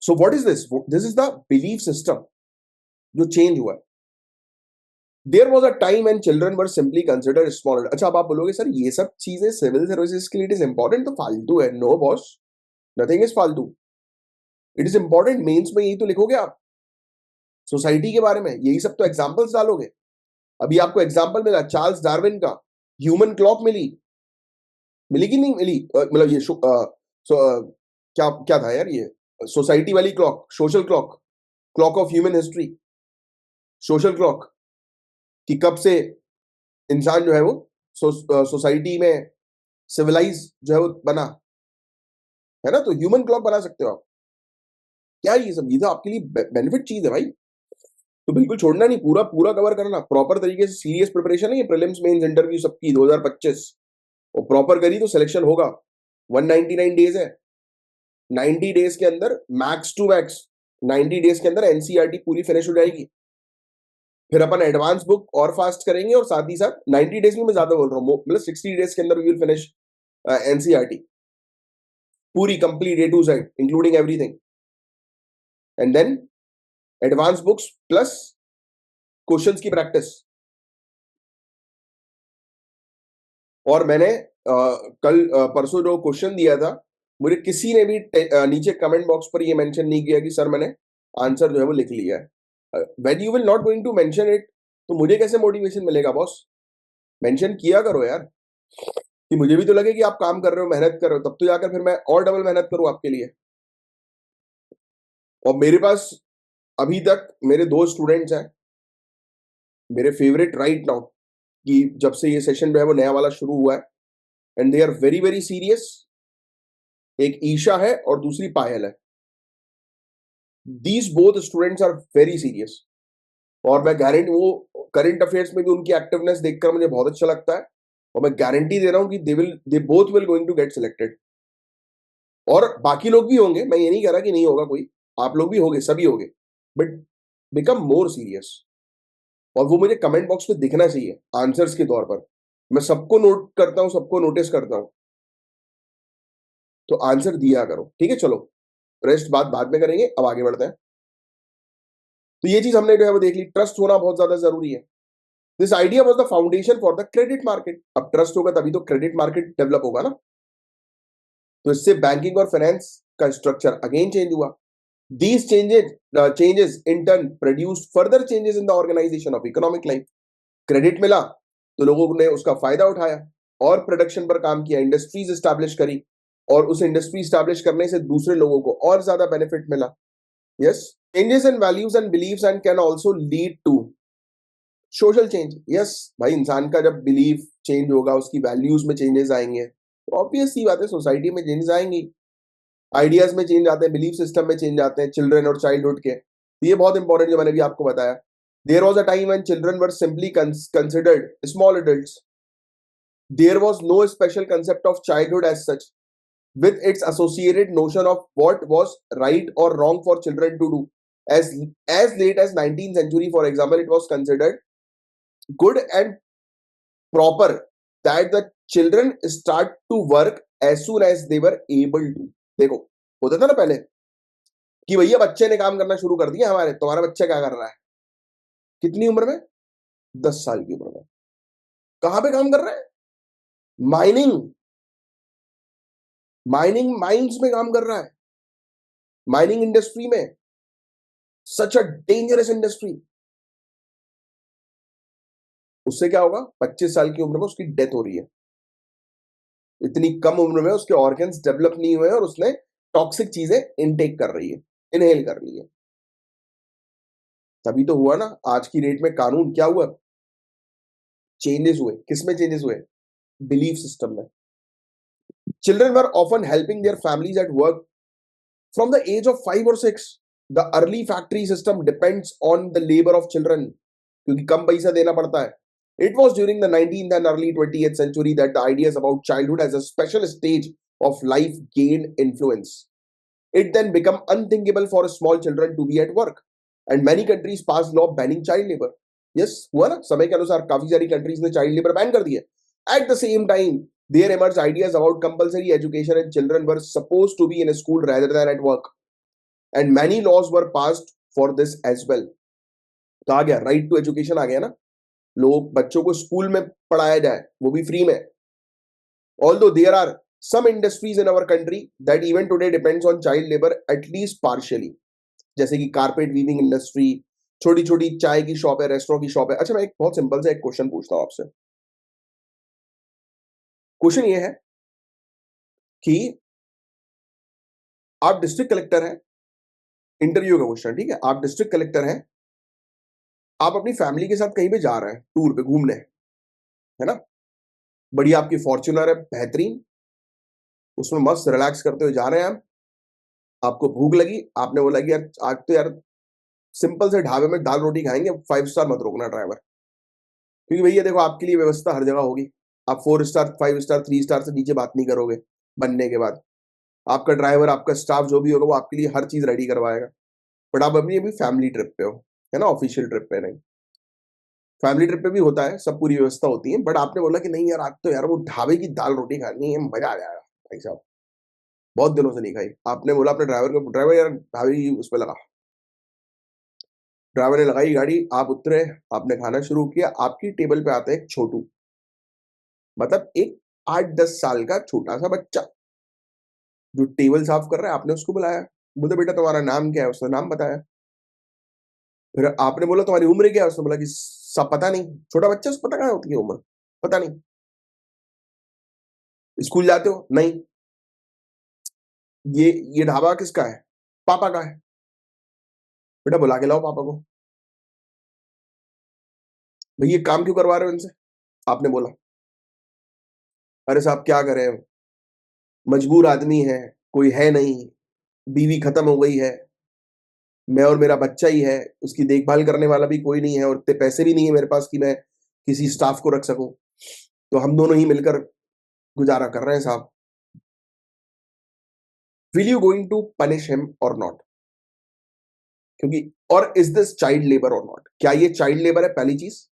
So what is this? This is the belief system जो चेंज हुआ है। There was a time and children were simply consider small. अच्छा, अब आप बोलोगे सर ये सब चीजें सिविल सर्विसेज के लिए इट इज इंपॉर्टेंट, तो फालतू है। नो बॉस, नथिंग इज फालतू, इट इज इंपॉर्टेंट। मेंस में यही तो लिखोगे आप सोसाइटी के बारे में, यही सब तो एग्जाम्पल्स डालोगे। अभी आपको एग्जाम्पल मिला चार्ल्स डार्विन का, ह्यूमन क्लॉक मिली, मिली कि नहीं मिली? मतलब ये क्या क्या था यार ये सोसाइटी वाली clock, social clock, clock of human history, social clock, कि कब से इंसान जो है वो सोसाइटी में सिविलाइज जो है वो बना, है ना? तो ह्यूमन क्लॉक बना सकते हो आप। क्या ये सब, ये तो आपके लिए बेनिफिट चीज है भाई। तो बिल्कुल छोड़ना नहीं, पूरा पूरा कवर करना, प्रॉपर तरीके से सीरियस प्रिपरेशन है ये प्रीलिम्स मेंस इंटरव्यू सबकी 2025, और प्रॉपर करी तो सिलेक्शन होगा। 199 डेज है, 90 डेज के अंदर मैक्स टू मैक्स, 90 डेज के अंदर एनसीईआरटी पूरी फिनिश हो जाएगी। फिर अपन एडवांस बुक और फास्ट करेंगे, और साथ ही साथ 90 डेज में मैं ज्यादा बोल रहा हूँ, मतलब 60 डेज के अंदर वी विल फिनिश एनसीईआरटी पूरी complete A to Z including everything, and then advance books plus questions की प्रैक्टिस। और मैंने कल परसों जो क्वेश्चन दिया था, मुझे किसी ने भी नीचे कमेंट बॉक्स पर ये मेंशन नहीं किया कि सर मैंने आंसर जो है वो लिख लिया है। When you will not going to mention it, तो मुझे कैसे मोटिवेशन मिलेगा बॉस? मेंशन किया करो यार, कि मुझे भी तो लगे कि आप काम कर रहे हो, मेहनत कर रहे हो, तब तो जाकर फिर मैं और डबल मेहनत करूं आपके लिए। और मेरे पास अभी तक मेरे 2 स्टूडेंट्स हैं मेरे फेवरेट राइट नाउ, कि जब से ये सेशन जो है वो नया वाला शुरू हुआ है, and they are very very serious. एक ईशा है और दूसरी पायल है। These both students are very serious, और मैं गारंटी, वो करंट अफेयर्स में भी उनकी एक्टिवनेस देखकर मुझे बहुत अच्छा लगता है, और मैं गारंटी दे रहा हूं कि they both will going to get selected. और बाकी लोग भी होंगे, मैं ये नहीं कह रहा कि नहीं होगा कोई, आप लोग भी होंगे, सभी होंगे, बट बिकम मोर सीरियस। और वो मुझे कमेंट बॉक्स में दिखना चाहिए आंसर्स के तौर पर। मैं सबको नोट करता हूं, सबको नोटिस करता हूं, तो आंसर दिया करो, ठीक है? चलो, रेस्ट बात बाद में करेंगे, अब आगे बढ़ते हैं। तो ये चीज हमने जो है वो देख ली, ट्रस्ट होना बहुत ज्यादा जरूरी है। This idea was the foundation for the credit market. अब ट्रस्ट होगा तभी तो क्रेडिट मार्केट डेवलप होगा ना। तो इससे बैंकिंग और फाइनेंस का स्ट्रक्चर अगेन चेंज हुआ। These changes in turn produced further changes in the organization of economic life. Credit मिला तो लोगों ने उसका फायदा उठाया और प्रोडक्शन पर काम किया, इंडस्ट्रीज स्टैब्लिश करी, और उस इंडस्ट्री स्टैब्लिश करने से दूसरे लोगों को और ज्यादा बेनिफिट मिला। Yes, changes in values and beliefs and can also lead to social change, yes भाई, इंसान का जब बिलीफ चेंज होगा, उसकी वैल्यूज में चेंजेस आएंगे, तो ऑब्वियस सी बात है सोसाइटी में चेंजेस आएंगी, आइडियाज में चेंज आते हैं, बिलीफ सिस्टम में चेंज आते हैं, चिल्ड्रन और चाइल्डहुड के। तो ये बहुत इंपॉर्टेंट जो मैंने भी आपको बताया। There was a time when children were simply considered small adults. There was no special concept of childhood as such, with its associated notion of what was right or wrong for children to do. As late as 19th century, for example, it was considered good and proper that the children start to work as soon as they were able to. देखो, होता था ना पहले कि भैया बच्चे ने काम करना शुरू कर दिया, हमारे तुम्हारा बच्चा क्या कर रहा है, कितनी उम्र में, 10 साल की उम्र में। कहां पे काम कर रहे हैं, माइनिंग, माइंस में काम कर रहा है, माइनिंग इंडस्ट्री में, सच अ डेंजरस इंडस्ट्री। उससे क्या होगा, 25 साल की उम्र में उसकी डेथ हो रही है, इतनी कम उम्र में उसके ऑर्गन्स डेवलप नहीं हुए और उसने टॉक्सिक चीजें इनटेक कर रही है, इनहेल कर रही है। तभी तो हुआ ना आज की डेट में कानून क्या हुआ, चेंजेस हुए। किसमें चेंजेस हुए, बिलीफ सिस्टम में। Children were often helping their families at work from the age of 5 और 6। The early factory system depends on the labour of children, क्योंकि कम पैसा देना पड़ता है। It was during the 19th and early 20th century that the ideas about childhood as a special stage of life gained influence. It then became unthinkable for small children to be at work, and many countries passed law banning child labor. Yes, हुआ ना, समय के अनुसार काफी सारी countries ने child labour ban कर दिया। At the same time, there emerged ideas about compulsory education and children were supposed to be in a school rather than at work, and many laws were passed for this as well. तो आ गया right to education, आ गया ना, लोग बच्चों को school में पढ़ाया जाए, वो भी फ्री में। Although there are some industries in our country that even today depends on child labor at least partially, जैसे कि कारपेट वीविंग इंडस्ट्री, छोटी छोटी चाय की शॉप है, रेस्टोरेंट की शॉप है। अच्छा, मैं एक बहुत सिंपल सा एक क्वेश्चन पूछता हूं आपसे। क्वेश्चन ये है कि आप डिस्ट्रिक्ट कलेक्टर हैं, इंटरव्यू का क्वेश्चन, ठीक है, आप डिस्ट्रिक्ट कलेक्टर हैं, आप अपनी फैमिली के साथ कहीं पे जा रहे हैं टूर पे घूमने, है ना, बढ़िया आपकी फॉर्च्यूनर है बेहतरीन, उसमें मस्त रिलैक्स करते हुए जा रहे हैं आप, आपको भूख लगी, आपने बोला कि यार आज तो यार सिंपल से ढाबे में दाल रोटी खाएंगे, 5 स्टार मत रोकना ड्राइवर, क्योंकि भैया देखो आपके लिए व्यवस्था हर जगह होगी, आप 4 स्टार 5 स्टार 3 स्टार से नीचे बात नहीं करोगे बनने के बाद। आपका ड्राइवर, आपका स्टाफ जो भी होगा वो आपके लिए हर चीज रेडी करवाएगा। बट आप अभी अभी फैमिली ट्रिप पे हो, है ना, ऑफिशियल ट्रिप पे नहीं। फैमिली ट्रिप पे भी होता है, सब पूरी व्यवस्था होती है, बट आपने बोला कि नहीं यार आज तो यार वो ढाबे की दाल रोटी खानी है, मजा आ जाएगा भाई साहब, बहुत दिनों से नहीं खाई। आपने बोला अपने ड्राइवर को, ड्राइवर यार ढाबे की उस पर लगा, ड्राइवर ने लगाई गाड़ी, आप उतरे, आपने खाना शुरू किया, आपकी टेबल पे आता है एक छोटू, मतलब एक 8-10 साल का छोटा सा बच्चा जो टेबल साफ कर रहा है। आपने उसको बुलाया, बोले बेटा तुम्हारा नाम क्या है, उसने नाम बताया। फिर आपने बोला तुम्हारी उम्र क्या है, उसने बोला कि सब पता नहीं, छोटा बच्चा उसको पता कहाँ होती है उम्र, पता नहीं। स्कूल जाते हो, नहीं। ये ढाबा किसका है, पापा का है, बेटा बुला के लाओ पापा को। भाई ये काम क्यों करवा रहे हो इनसे, आपने बोला। अरे साहब क्या करें, मजबूर आदमी है, कोई है नहीं, बीवी खत्म हो गई है, मैं और मेरा बच्चा ही है, उसकी देखभाल करने वाला भी कोई नहीं है, और इतने पैसे भी नहीं है मेरे पास कि मैं किसी स्टाफ को रख सकूं, तो हम दोनों ही मिलकर गुजारा कर रहे हैं साहब। Will you going to punish him or not, क्योंकि or is this child labour or not, क्या ये चाइल्ड लेबर है, पहली चीज,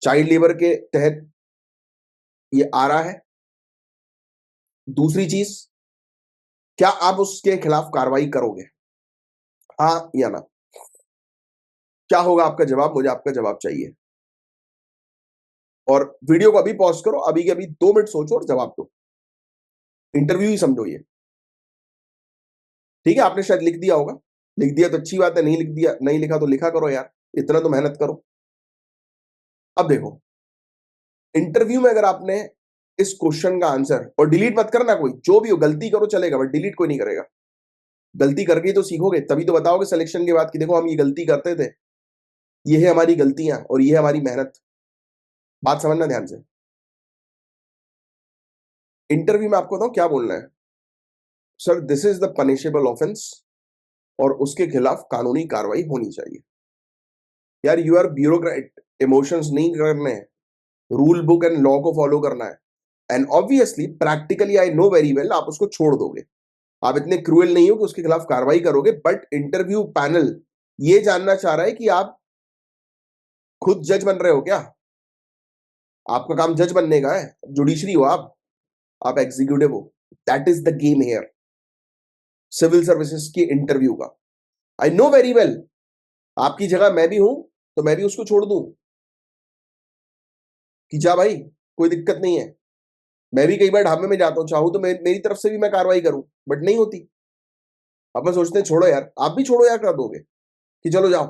चाइल्ड लेबर के तहत ये आ रहा है। दूसरी चीज, क्या आप उसके खिलाफ कार्रवाई करोगे, हाँ या ना। क्या होगा आपका जवाब, मुझे आपका जवाब चाहिए। और वीडियो को अभी पॉज करो, अभी के अभी 2 मिनट सोचो और जवाब दो, इंटरव्यू ही समझो ये, ठीक है। आपने शायद लिख दिया होगा, लिख दिया तो अच्छी बात है, नहीं लिख दिया, नहीं लिखा तो लिखा करो यार, इतना तो मेहनत करो। अब देखो, इंटरव्यू में अगर आपने इस क्वेश्चन का आंसर, और डिलीट मत करना, कोई जो भी हो गलती करो चलेगा, बट डिलीट कोई नहीं करेगा, गलती करके ही तो सीखोगे, तभी तो बताओगे सिलेक्शन के बाद कि देखो हम ये गलती करते थे, ये है हमारी गलतियां और ये है हमारी मेहनत। बात समझना ध्यान से। इंटरव्यू में आपको बताऊं क्या बोलना है, sir this is the punishable offence और उसके खिलाफ कानूनी कार्रवाई होनी चाहिए। यार यू आर ब्यूरोक्रेट, इमोशंस नहीं करने हैं, रूल बुक एंड लॉ को फॉलो करना है। And obviously practically I know very well आप उसको छोड़ दोगे, आप इतने क्रूएल नहीं हो कि उसके खिलाफ कार्रवाई करोगे, बट इंटरव्यू पैनल ये जानना चाह रहा है कि आप खुद जज बन रहे हो क्या? आपका काम जज बनने का है, जुडिशरी हो आप एग्जीक्यूटिव हो। That is the game here civil services की इंटरव्यू का। आई नो वेरी वेल, आपकी जगह मैं भी हूं तो मैं भी उसको छोड़ दूं कि जा भाई कोई दिक्कत नहीं है। मैं भी कई बार ढाबे में जाता हूं, चाहूं तो मेरी तरफ से भी मैं कार्रवाई करूं, बट नहीं होती। अब मैं सोचते हैं छोड़ो यार, आप भी छोड़ो यार कर दोगे कि चलो जाओ,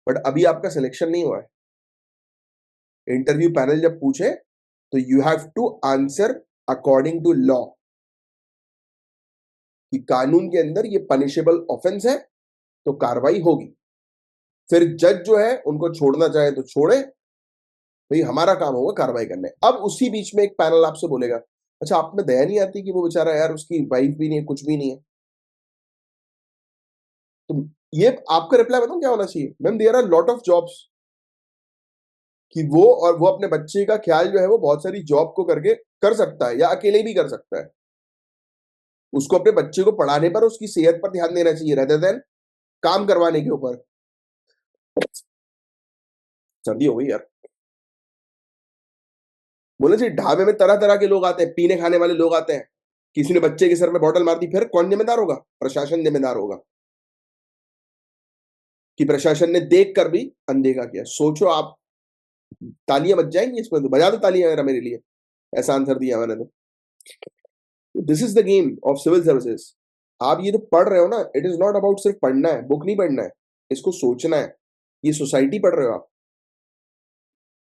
बट अभी आपका सिलेक्शन नहीं हुआ है। इंटरव्यू पैनल जब पूछे तो you have to answer according to law, कि कानून के अंदर ये पनिशेबल ऑफेंस है तो कार्रवाई होगी। फिर जज जो है उनको छोड़ना चाहे तो छोड़े, भाई हमारा काम होगा कार्रवाई करने। अब उसी बीच में एक पैनल आपसे बोलेगा, अच्छा आप में दया नहीं आती कि वो बेचारा यार उसकी वाइफ भी नहीं है, कुछ भी नहीं है? तो ये आपका रिप्लाई बताऊं क्या होना चाहिए, ma'am there are lot of jobs, कि वो अपने बच्चे का ख्याल जो है वो बहुत सारी जॉब को करके कर सकता है या अकेले भी कर सकता है। उसको अपने बच्चे को पढ़ाने पर, उसकी सेहत पर ध्यान देना चाहिए रेदर देन काम करवाने के ऊपर। सर्दी हो गई यार। बोले जी ढाबे में तरह तरह के लोग आते हैं, पीने खाने वाले लोग आते हैं, किसी ने बच्चे के सर में बॉटल मार दी, फिर कौन जिम्मेदार होगा? प्रशासन जिम्मेदार होगा कि प्रशासन ने देख कर भी अनदेखा किया। सोचो आप, तालियां बज जाएंगी इसमें, तो बजा दो तालियां मेरा मेरे लिए, ऐसा आंसर दिया मैंने तो। This is the game of civil services. आप ये तो पढ़ रहे हो ना, इट इज नॉट अबाउट सिर्फ पढ़ना है, बुक नहीं पढ़ना है, इसको सोचना है। ये सोसाइटी पढ़ रहे हो आप।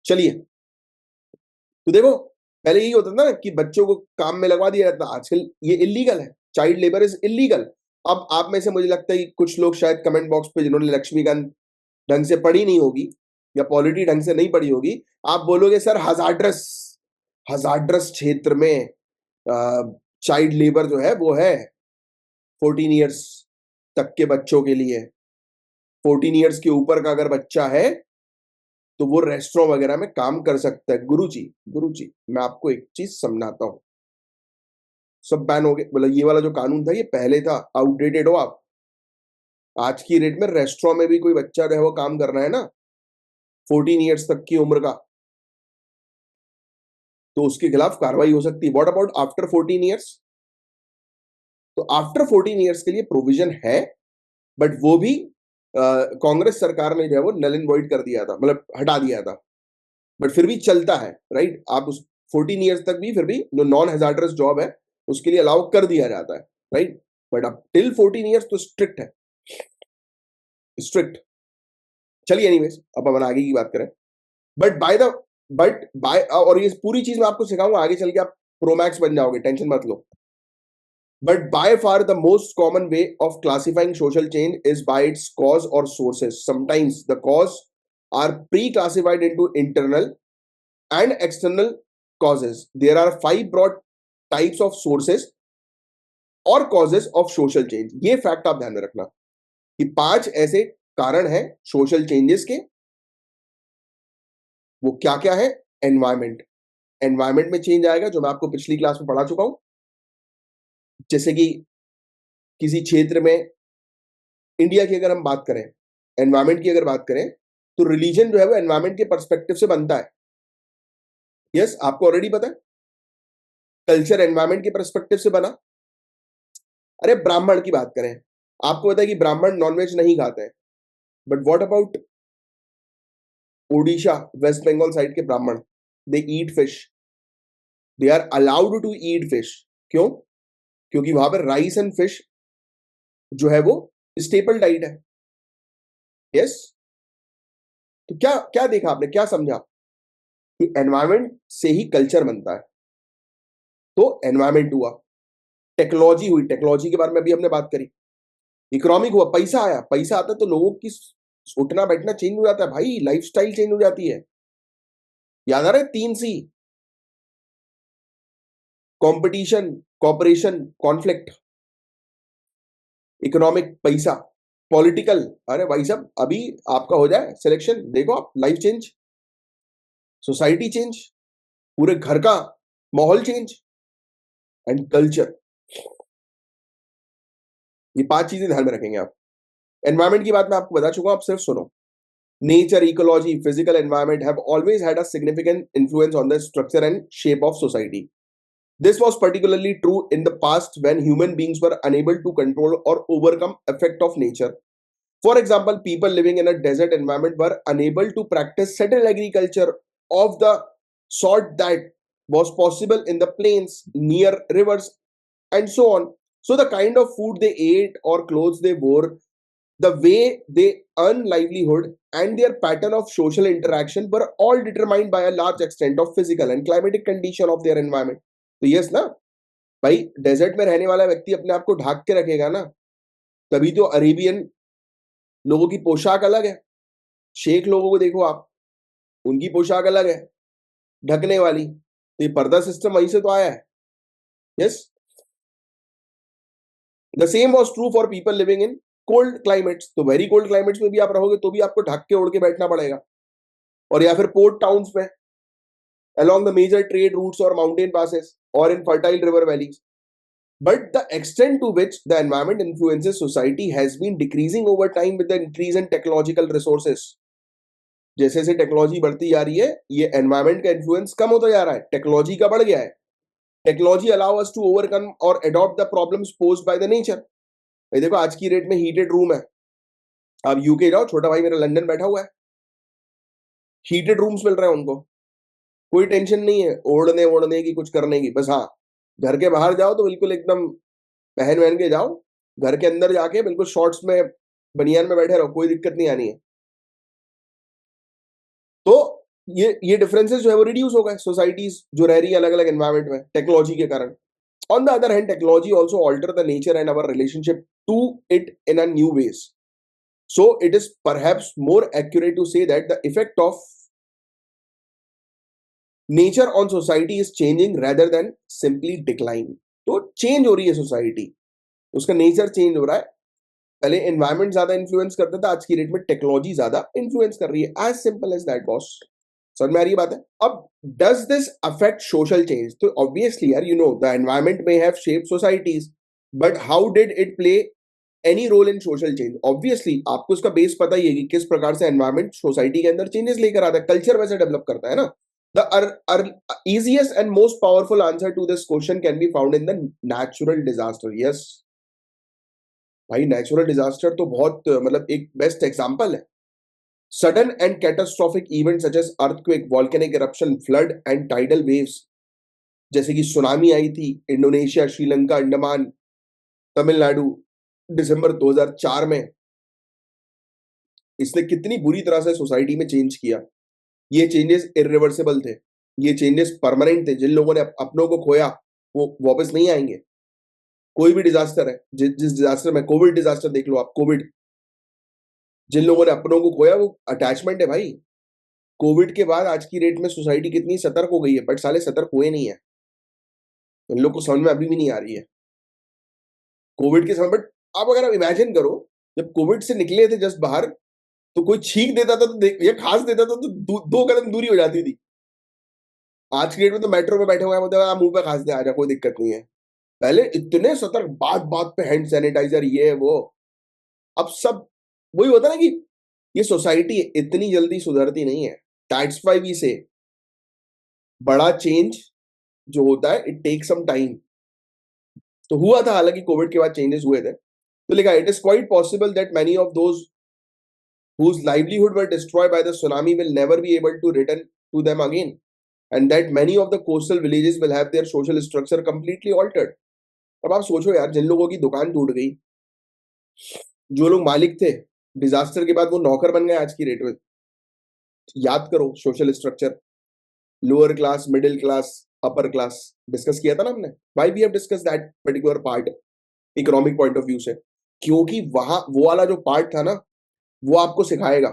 चलिए, तो देखो पहले यही होता था ना कि बच्चों को काम में लगवा दिया जाता, आजकल ये इलीगल है, चाइल्ड लेबर इज इलीगल। अब आप में से मुझे लगता है कि कुछ लोग शायद कमेंट बॉक्स पे जिन्होंने लक्ष्मीकांत ढंग से पढ़ी नहीं होगी या पॉलिटी ढंग से नहीं पढ़ी होगी, आप बोलोगे सर हजार्ड्रस हजार्ड्रस क्षेत्र में चाइल्ड लेबर जो है वो है 14 ईयर्स तक के बच्चों के लिए। 14 ईयर्स के ऊपर का अगर बच्चा है तो वो रेस्टोरेंट वगैरह में काम कर सकता है। गुरुजी मैं आपको एक चीज समझाता हूं, सब बैन हो गए, मतलब ये वाला जो कानून था ये पहले था, आउटडेटेड हो आप। आज की डेट में रेस्टोरेंट में भी कोई बच्चा जो है वो काम कर रहा है ना 14 ईयर्स तक की उम्र का, तो उसके खिलाफ कार्रवाई हो सकती है। What about after 14 years? तो आफ्टर 14 ईयर्स के लिए प्रोविजन है, बट वो भी कांग्रेस सरकार ने जो है वो नल एंड वॉइड कर दिया था, मतलब हटा दिया था, बट फिर भी चलता है, राइट? आप उस 14 ईयर्स तक भी फिर भी जो नॉन हैजार्डस जॉब है उसके लिए अलाउ कर दिया जाता है, राइट? बट अब टिल 14 ईयर्स तो स्ट्रिक्ट है, स्ट्रिक्ट। चलिए एनीवेज, अब अपन आगे की बात करें। But by the but by और ये पूरी चीज मैं आपको सिखाऊंगा, आगे चल के आप प्रोमैक्स बन जाओगे, टेंशन मत लो। But by far the most common way of classifying social change is by its cause or sources. Sometimes the cause are pre-classified into internal and external causes. There are 5 broad types of sources और causes of social change. ये fact आप ध्यान में रखना कि 5 ऐसे कारण हैं सोशल चेंजेस के। वो क्या क्या है? एनवायरमेंट, एनवायरमेंट में चेंज आएगा जो मैं आपको पिछली क्लास में पढ़ा चुका हूं, जैसे कि किसी क्षेत्र में, इंडिया की अगर हम बात करें, एनवायरमेंट की अगर बात करें, तो रिलीजन जो है वो एनवायरमेंट के पर्सपेक्टिव से बनता है। यस, आपको ऑलरेडी पता है। कल्चर एनवायरमेंट के पर्सपेक्टिव से बना। अरे ब्राह्मण की बात करें, आपको पता है कि ब्राह्मण नॉनवेज नहीं खाते हैं, but what about Odisha, West Bengal side के ब्राह्मण? They eat fish, they are allowed to eat fish. क्यों? क्योंकि वहां पर राइस एंड फिश जो है वो स्टेपल डाइट है। यस, तो क्या क्या देखा आपने, क्या समझा कि एनवायरमेंट से ही कल्चर बनता है। तो एनवायरमेंट हुआ, टेक्नोलॉजी हुई, टेक्नोलॉजी के बारे में भी हमने बात करी, इकोनॉमिक हुआ, पैसा आया, पैसा आता है तो लोगों की उठना बैठना चेंज हो जाता है भाई, लाइफस्टाइल चेंज हो जाती है। याद आ रहा है 3 C, competition, cooperation, conflict, economic पैसा, पॉलिटिकल। अरे भाई साहब अभी आपका हो जाए सिलेक्शन, देखो आप, लाइफ चेंज, सोसाइटी चेंज, पूरे घर का माहौल चेंज, एंड कल्चर। ये 5 चीजें ध्यान में रखेंगे आप। एनवायरमेंट की बात मैं आपको बता चुका हूं, आप सिर्फ सुनो। Nature, ecology, physical environment have always had a significant influence on the structure and shape of society. This was particularly true in the past when human beings were unable to control or overcome effect of nature. For example, people living in a desert environment were unable to practice settled agriculture of the sort that was possible in the plains, near rivers, and so on. So the kind of food they ate or clothes they wore, the way they earn livelihood, and their pattern of social interaction were all determined by a large extent of physical and climatic condition of their environment. तो yes ना भाई, desert में रहने वाला व्यक्ति अपने आप को ढक के रखेगा ना, तभी तो अरेबियन लोगों की पोशाक अलग है। शेख लोगों को देखो आप, उनकी पोशाक अलग है ढकने वाली। तो ये पर्दा सिस्टम वहीं से तो आया है। Yes, the same was true for people living in cold climates. तो वेरी कोल्ड क्लाइमेट्स में भी आप रहोगे तो भी आपको ढक के ओढ़ के बैठना पड़ेगा। और या फिर पोर्ट टाउन्स में, along the major trade routes or mountain passes, or in fertile river valleys. But the extent to which the environment influences society has been decreasing over time with the increase in technological resources. जैसे जैसे technology बढ़ती जा रही है, ये environment का influence कम होता जा रहा है, टेक्नोलॉजी का बढ़ गया है। Technology allow us to overcome और adopt the problems posed by the nature. भाई देखो आज की डेट में हीटेड रूम है, आप यूके जाओ, छोटा भाई मेरा लंदन बैठा हुआ है, हीटेड रूम्स मिल रहे हैं उनको, कोई टेंशन नहीं है ओढ़ने ओढ़ने की, कुछ करने की। बस हाँ, घर के बाहर जाओ तो बिल्कुल एकदम पहन वहन के जाओ, घर के अंदर जाके बिल्कुल शॉर्ट्स में, बनियान में बैठे रहो, कोई दिक्कत नहीं आनी है। तो ये डिफरेंसेस जो है वो रिड्यूस हो गए, सोसाइटीज जो रह रही है अलग अलग एनवायरमेंट में टेक्नोलॉजी के कारण। On the other hand, technology also alter the nature and our relationship to it in a new ways. So it is perhaps more accurate to say that the effect of nature on society is changing rather than simply decline. तो change हो रही है society, उसका nature change हो रहा है। पहले environment ज्यादा इन्फ्लुएंस करता था, आज की डेट में टेक्नोलॉजी ज्यादा इन्फ्लुएंस कर रही है। As simple as that boss. समझ में आ रही बात है? अब does this affect social change? तो ऑब्वियसली यार, you know the environment may have shape societies, but how did it play any role in social change? Obviously आपको उसका बेस पता ही है कि किस प्रकार से एनवायरमेंट सोसाइटी के अंदर चेंजेस लेकर आता है, कल्चर वैसे डेवलप करता है ना। The easiest and most powerful answer to this question can be found in the natural disaster. Yes, भाई नेचुरल डिजास्टर तो बहुत मतलब एक बेस्ट एग्जांपल है। Sudden and catastrophic event such as earthquake, volcanic eruption, flood and tidal waves, जैसे कि tsunami आई थी इंडोनेशिया, श्रीलंका, अंडमान, तमिलनाडु दिसंबर 2004 में। इसने कितनी बुरी तरह से सोसाइटी में चेंज किया। ये चेंजेस इरिवर्सिबल थे, ये चेंजेस परमानेंट थे। जिन लोगों ने अपनों को खोया वो वापस नहीं आएंगे। कोई भी डिजास्टर है, जिस डिजास्टर में, कोविड डिजास्टर देख लो आप, कोविड, जिन लोगों ने अपनों को खोया वो अटैचमेंट है भाई। कोविड के बाद आज की डेट में सोसाइटी कितनी सतर्क हो गई है, बट साले सतर्क हुए नहीं है। इन लोग को समझ में अभी भी नहीं आ रही है कोविड के समय। बट आप अगर इमेजिन करो, जब कोविड से निकले थे जस्ट बाहर, तो कोई छींक देता था तो या खांस देता था तो 2 कदम दूरी हो जाती थी। आज की डेट में तो मेट्रो में बैठे हुए हैं, मतलब मुंह पे खांस दे, आजा कोई दिक्कत नहीं है। पहले इतने सतर्क, बात बात पे हैंड सैनिटाइजर, ये वो। अब सब वही होता ना कि ये सोसाइटी इतनी जल्दी सुधरती नहीं है। दैट्स व्हाई वी से बड़ा चेंज जो होता है इट टेक सम टाइम। तो हुआ था, हालांकि कोविड के बाद चेंजेस हुए थे। तो लिखा, it is quite possible that many of those whose livelihood were destroyed by the tsunami will never be able to return to them again, and that many of the coastal villages will have their social structure completely altered. अब आप सोचो यार, जिन लोगों की दुकान टूट गई, जो लोग मालिक थे, डिजास्टर के बाद वो नौकर बन गए आज की डेट में। याद करो social structure, lower class, middle class, upper class, discuss किया था ना हमने। Why we have discuss that particular part economic point of view से? क्योंकि वहां वो वाला जो पार्ट था ना, वो आपको सिखाएगा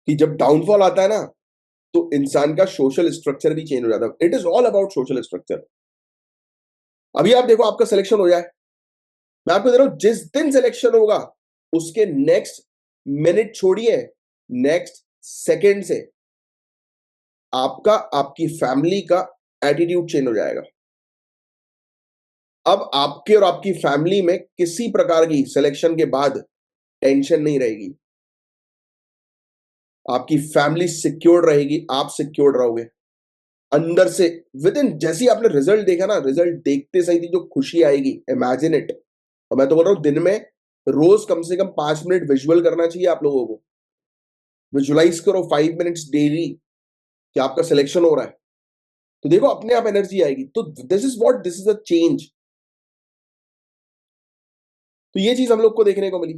कि जब डाउनफॉल आता है ना, तो इंसान का सोशल स्ट्रक्चर भी चेंज हो जाता है। It is all about social structure. अभी आप देखो, आपका सिलेक्शन हो जाए, मैं आपको दे रहा हूं, जिस दिन सिलेक्शन होगा उसके नेक्स्ट मिनट छोड़िए, नेक्स्ट सेकेंड से आपका, आपकी फैमिली का एटीट्यूड चेंज हो जाएगा। अब आपके और आपकी फैमिली में किसी प्रकार की सिलेक्शन के बाद टेंशन नहीं रहेगी। आपकी फैमिली सिक्योर रहेगी, आप सिक्योर रहोगे अंदर से। विद इन, जैसे ही आपने रिजल्ट देखा ना, रिजल्ट देखते सही थी जो खुशी आएगी, इमेजिन इट। और मैं तो बोल रहा हूं, दिन में रोज कम से कम 5 मिनट विजुअल करना चाहिए आप लोगों को। विजुलाइज करो 5 मिनट्स डेली कि आपका सिलेक्शन हो रहा है, तो देखो अपने आप एनर्जी आएगी। तो दिस इज अ चेंज। तो ये चीज हम लोग को देखने को मिली।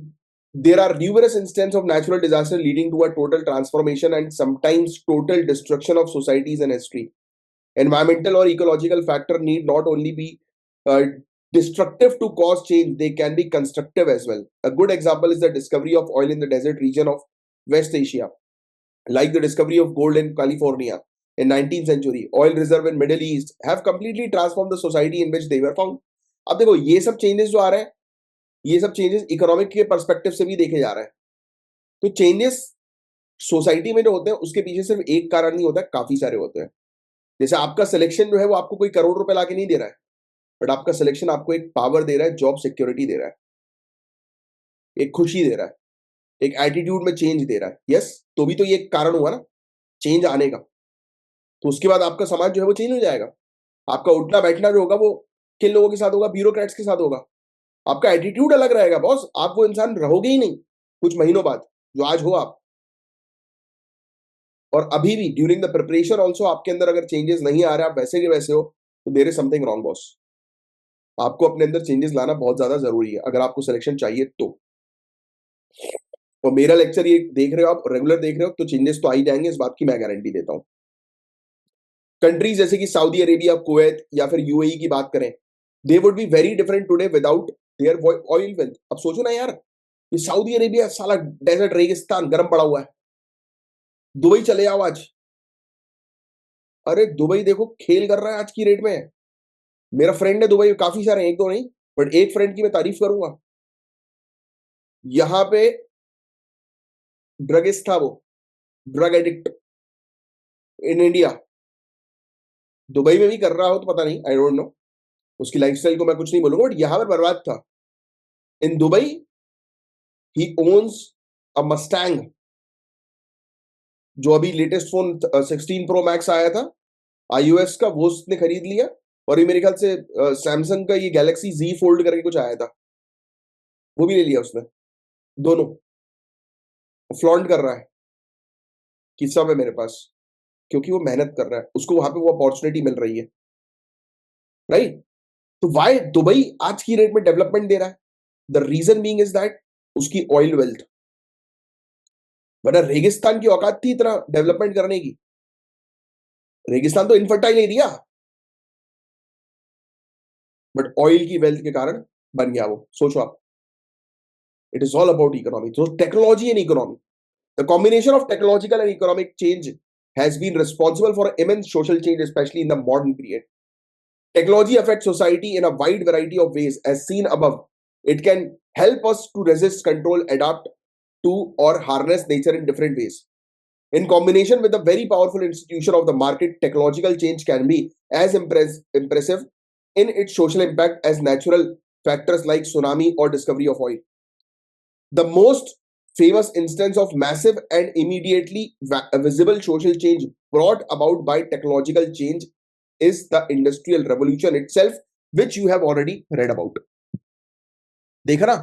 There are numerous instance of natural disaster leading to a total transformation and sometimes total destruction of societies and history. Environmental or ecological factor need not only be uh, destructive to cause change, they can be constructive as well. A good example is the discovery of oil in the desert region of West Asia, like the discovery of gold in California in 19th century. Oil reserve in Middle East have completely transformed the society in which they were found. अब देखो ये सब changes जो आ रहे हैं, ये सब changes economic के पर्सपेक्टिव से भी देखे जा रहे हैं। तो चेंजेस सोसाइटी में जो होते हैं उसके पीछे सिर्फ एक कारण नहीं होता है, काफी सारे होते हैं। जैसे आपका सिलेक्शन जो है वो आपको कोई करोड़ रुपए लाके नहीं दे रहा है, बट आपका सिलेक्शन आपको एक पावर दे रहा है, जॉब सिक्योरिटी दे रहा है, एक खुशी दे रहा है, एक एटीट्यूड में चेंज दे रहा है। यस, तो भी तो ये एक कारण हुआ ना चेंज आने का। तो उसके बाद आपका समाज जो है वो चेंज हो जाएगा। आपका उठना बैठना जो होगा वो किन लोगों के साथ होगा? ब्यूरोक्रेट्स के साथ होगा। आपका एटीट्यूड अलग रहेगा बॉस, आप वो इंसान रहोगे ही नहीं कुछ महीनों बाद जो आज हो आप। और अभी भी ड्यूरिंग द प्रिपरेशन ऑल्सो आपके अंदर अगर चेंजेस नहीं आ रहे, आप वैसे के वैसे हो, तो there is something wrong boss. आपको अपने अंदर चेंजेस लाना बहुत ज्यादा जरूरी है अगर आपको सिलेक्शन चाहिए तो। और मेरा लेक्चर ये देख रहे हो आप, रेगुलर देख रहे हो, तो चेंजेस तो आ ही जाएंगे, इस बात की मैं गारंटी देता हूं। कंट्रीज जैसे कि सऊदी अरेबिया, कुवैत या फिर यूएई की बात करें, they would be very different today without their oil wealth. अब सोचो ना यार, ये सऊदी अरेबिया साला डेजर्ट रेगिस्तान गर्म पड़ा हुआ है। दुबई चले जाओ आज, अरे दुबई देखो खेल कर रहा है आज की रेट में। मेरा फ्रेंड है दुबई, काफी सारे, एक दो नहीं, बट एक फ्रेंड की मैं तारीफ करूंगा। यहाँ पे ड्रगिस्ट था वो, drug addict in India. Dubai में भी कर रहा हो तो पता नहीं, आई डोंट नो, उसकी लाइफस्टाइल को मैं कुछ नहीं बोलूंगा, बट यहां पर बर्बाद था। In Dubai he owns a Mustang, जो अभी लेटेस्ट फोन 16 प्रो मैक्स आया था iOS का, वो उसने खरीद लिया। और ये मेरे ख्याल से सैमसंग का ये गैलेक्सी Z फोल्ड करके कुछ आया था, वो भी ले लिया उसने, दोनों। फ्लॉन्ट कर रहा है कि सब है मेरे पास, क्योंकि वो मेहनत कर रहा है, उसको वहां पे वो अपॉर्चुनिटी मिल रही है, राइट। तो वाई दुबई आज की रेट में डेवलपमेंट दे रहा है? The reason being is that उसकी ऑयल वेल्थ। वरना रेगिस्तान की औकात थी इतना डेवलपमेंट करने की? रेगिस्तान तो इनफर्टाइल एरिया, बट ऑयल की वेल्थ के कारण बन गया वो। सोचो आप, it is all about economy. तो technology and economy, the combination of technological and economic change has been responsible for immense social change, especially in the modern period. Technology affects society in a wide variety of ways, as seen above. It can help us to resist, control, adapt to, or harness nature in different ways. In combination with the very powerful institution of the market, technological change can be as impressive in its social impact as natural factors like tsunami or discovery of oil. The most famous instance of massive and immediately visible social change brought about by technological change is the industrial revolution itself, which you have already read about. देखा ना,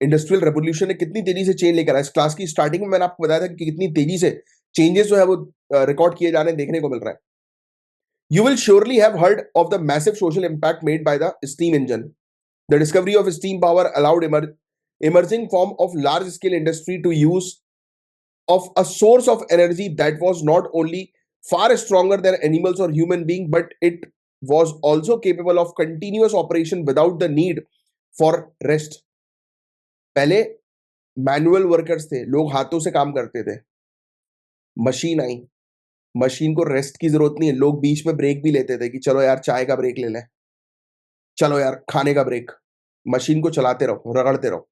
industrial revolution ने कितनी तेजी से change लेकर आया। इस class की स्टार्टिंग में मैंने आपको बताया था कि कितनी तेजी से चेंजेस जो है वो रिकॉर्ड किए जाने देखने को मिल रहा है। You will surely have heard of the massive social impact made by the steam engine. The discovery of steam power allowed emerging form of large scale industry to use of a source of energy that was not only far stronger than animals or human being, but it was also capable of continuous operation without the need for rest. पहले manual workers थे, लोग हाथों से काम करते थे। Machine आई, machine को rest की जरूरत नहीं है, लोग बीच में ब्रेक भी लेते थे कि चलो यार चाय का ब्रेक ले लें, चलो यार खाने का ब्रेक। मशीन को चलाते रहो, रगड़ते रहो।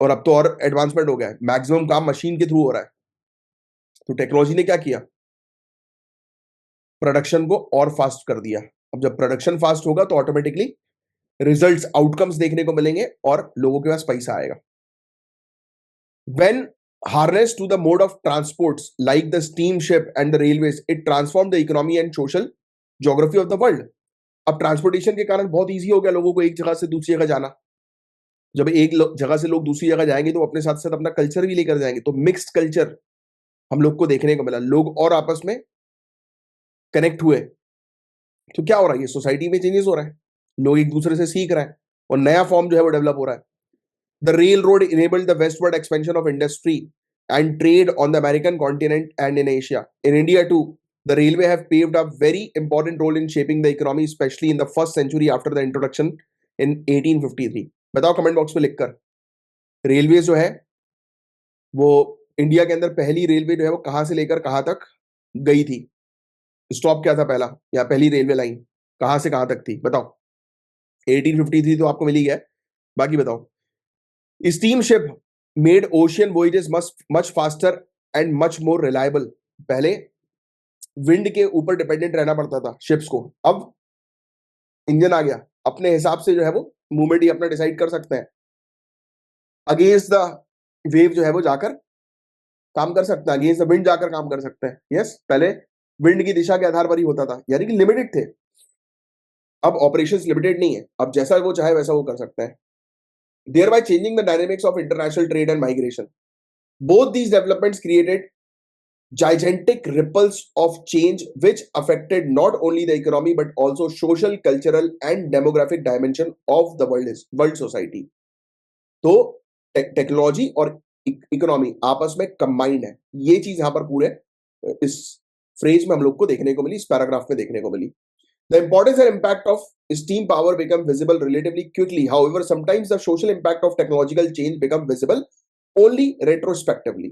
और अब तो और एडवांसमेंट हो गया है, मैक्सिमम काम मशीन के थ्रू हो रहा है। तो टेक्नोलॉजी ने क्या किया, प्रोडक्शन को और फास्ट कर दिया। अब जब प्रोडक्शन फास्ट होगा तो ऑटोमेटिकली रिजल्ट्स, आउटकम्स देखने को मिलेंगे और लोगों के पास पैसा आएगा। When harnessed to the mode of transports like the steamship and the railways, it transformed the economy and social geography of the world. अब ट्रांसपोर्टेशन के कारण बहुत इजी हो गया लोगों को एक जगह से दूसरी जगह जाना। जब एक जगह से लोग दूसरी जगह जाएंगे तो अपने साथ साथ अपना कल्चर भी लेकर जाएंगे, तो मिक्स्ड कल्चर हम लोग को देखने को मिला, लोग और आपस में कनेक्ट हुए। तो क्या हो रहा है, ये सोसाइटी में चेंजेस हो रहा है, लोग एक दूसरे से सीख रहे हैं और नया फॉर्म जो है वो डेवलप हो रहा है। The railroad enabled the westward expansion of industry and trade on the American continent and in Asia. In India too, the railway have played a very important role in shaping the economy, especially in the first century after the introduction in 1853. बताओ comment box में लिखकर, railway जो है वो India के अंदर पहली railway जो है वो कहां से लेकर कहां तक गई थी, स्टॉप क्या था पहला, या पहली रेलवे लाइन कहां से कहां तक थी, बताओ। 1853 तो आपको मिल ही गया, बाकी बताओ। Steamship made ocean voyages much faster and much more reliable. पहले विंड के ऊपर डिपेंडेंट रहना पड़ता था शिप्स को, अब इंजन आ गया, अपने हिसाब से जो है वो मूवमेंट ही अपना डिसाइड कर सकते हैं। अगेंस्ट द वेव जो है वो जाकर काम कर सकते हैं, अगेंस्ट द विंड जाकर काम कर सकते हैं। यस, पहले विंड की दिशा के आधार पर ही होता था, यानी कि लिमिटेड थे। अब ऑपरेशंस लिमिटेड नहीं है, अब जैसा वो चाहे वैसा वो कर सकते हैं, thereby changing the dynamics of international trade and migration. Both these developments created gigantic ripples of change which affected not only the economy but also social, cultural and demographic dimension of the world society. तो technology और economy आपस में combined है, ये चीज यहां पर पूरे इस फ्रेज में हम लोग को देखने को मिली, इस पैराग्राफ में देखने को मिली। The importance and impact of steam power become visible relatively quickly. However, sometimes the social impact of technological change become visible only retrospectively.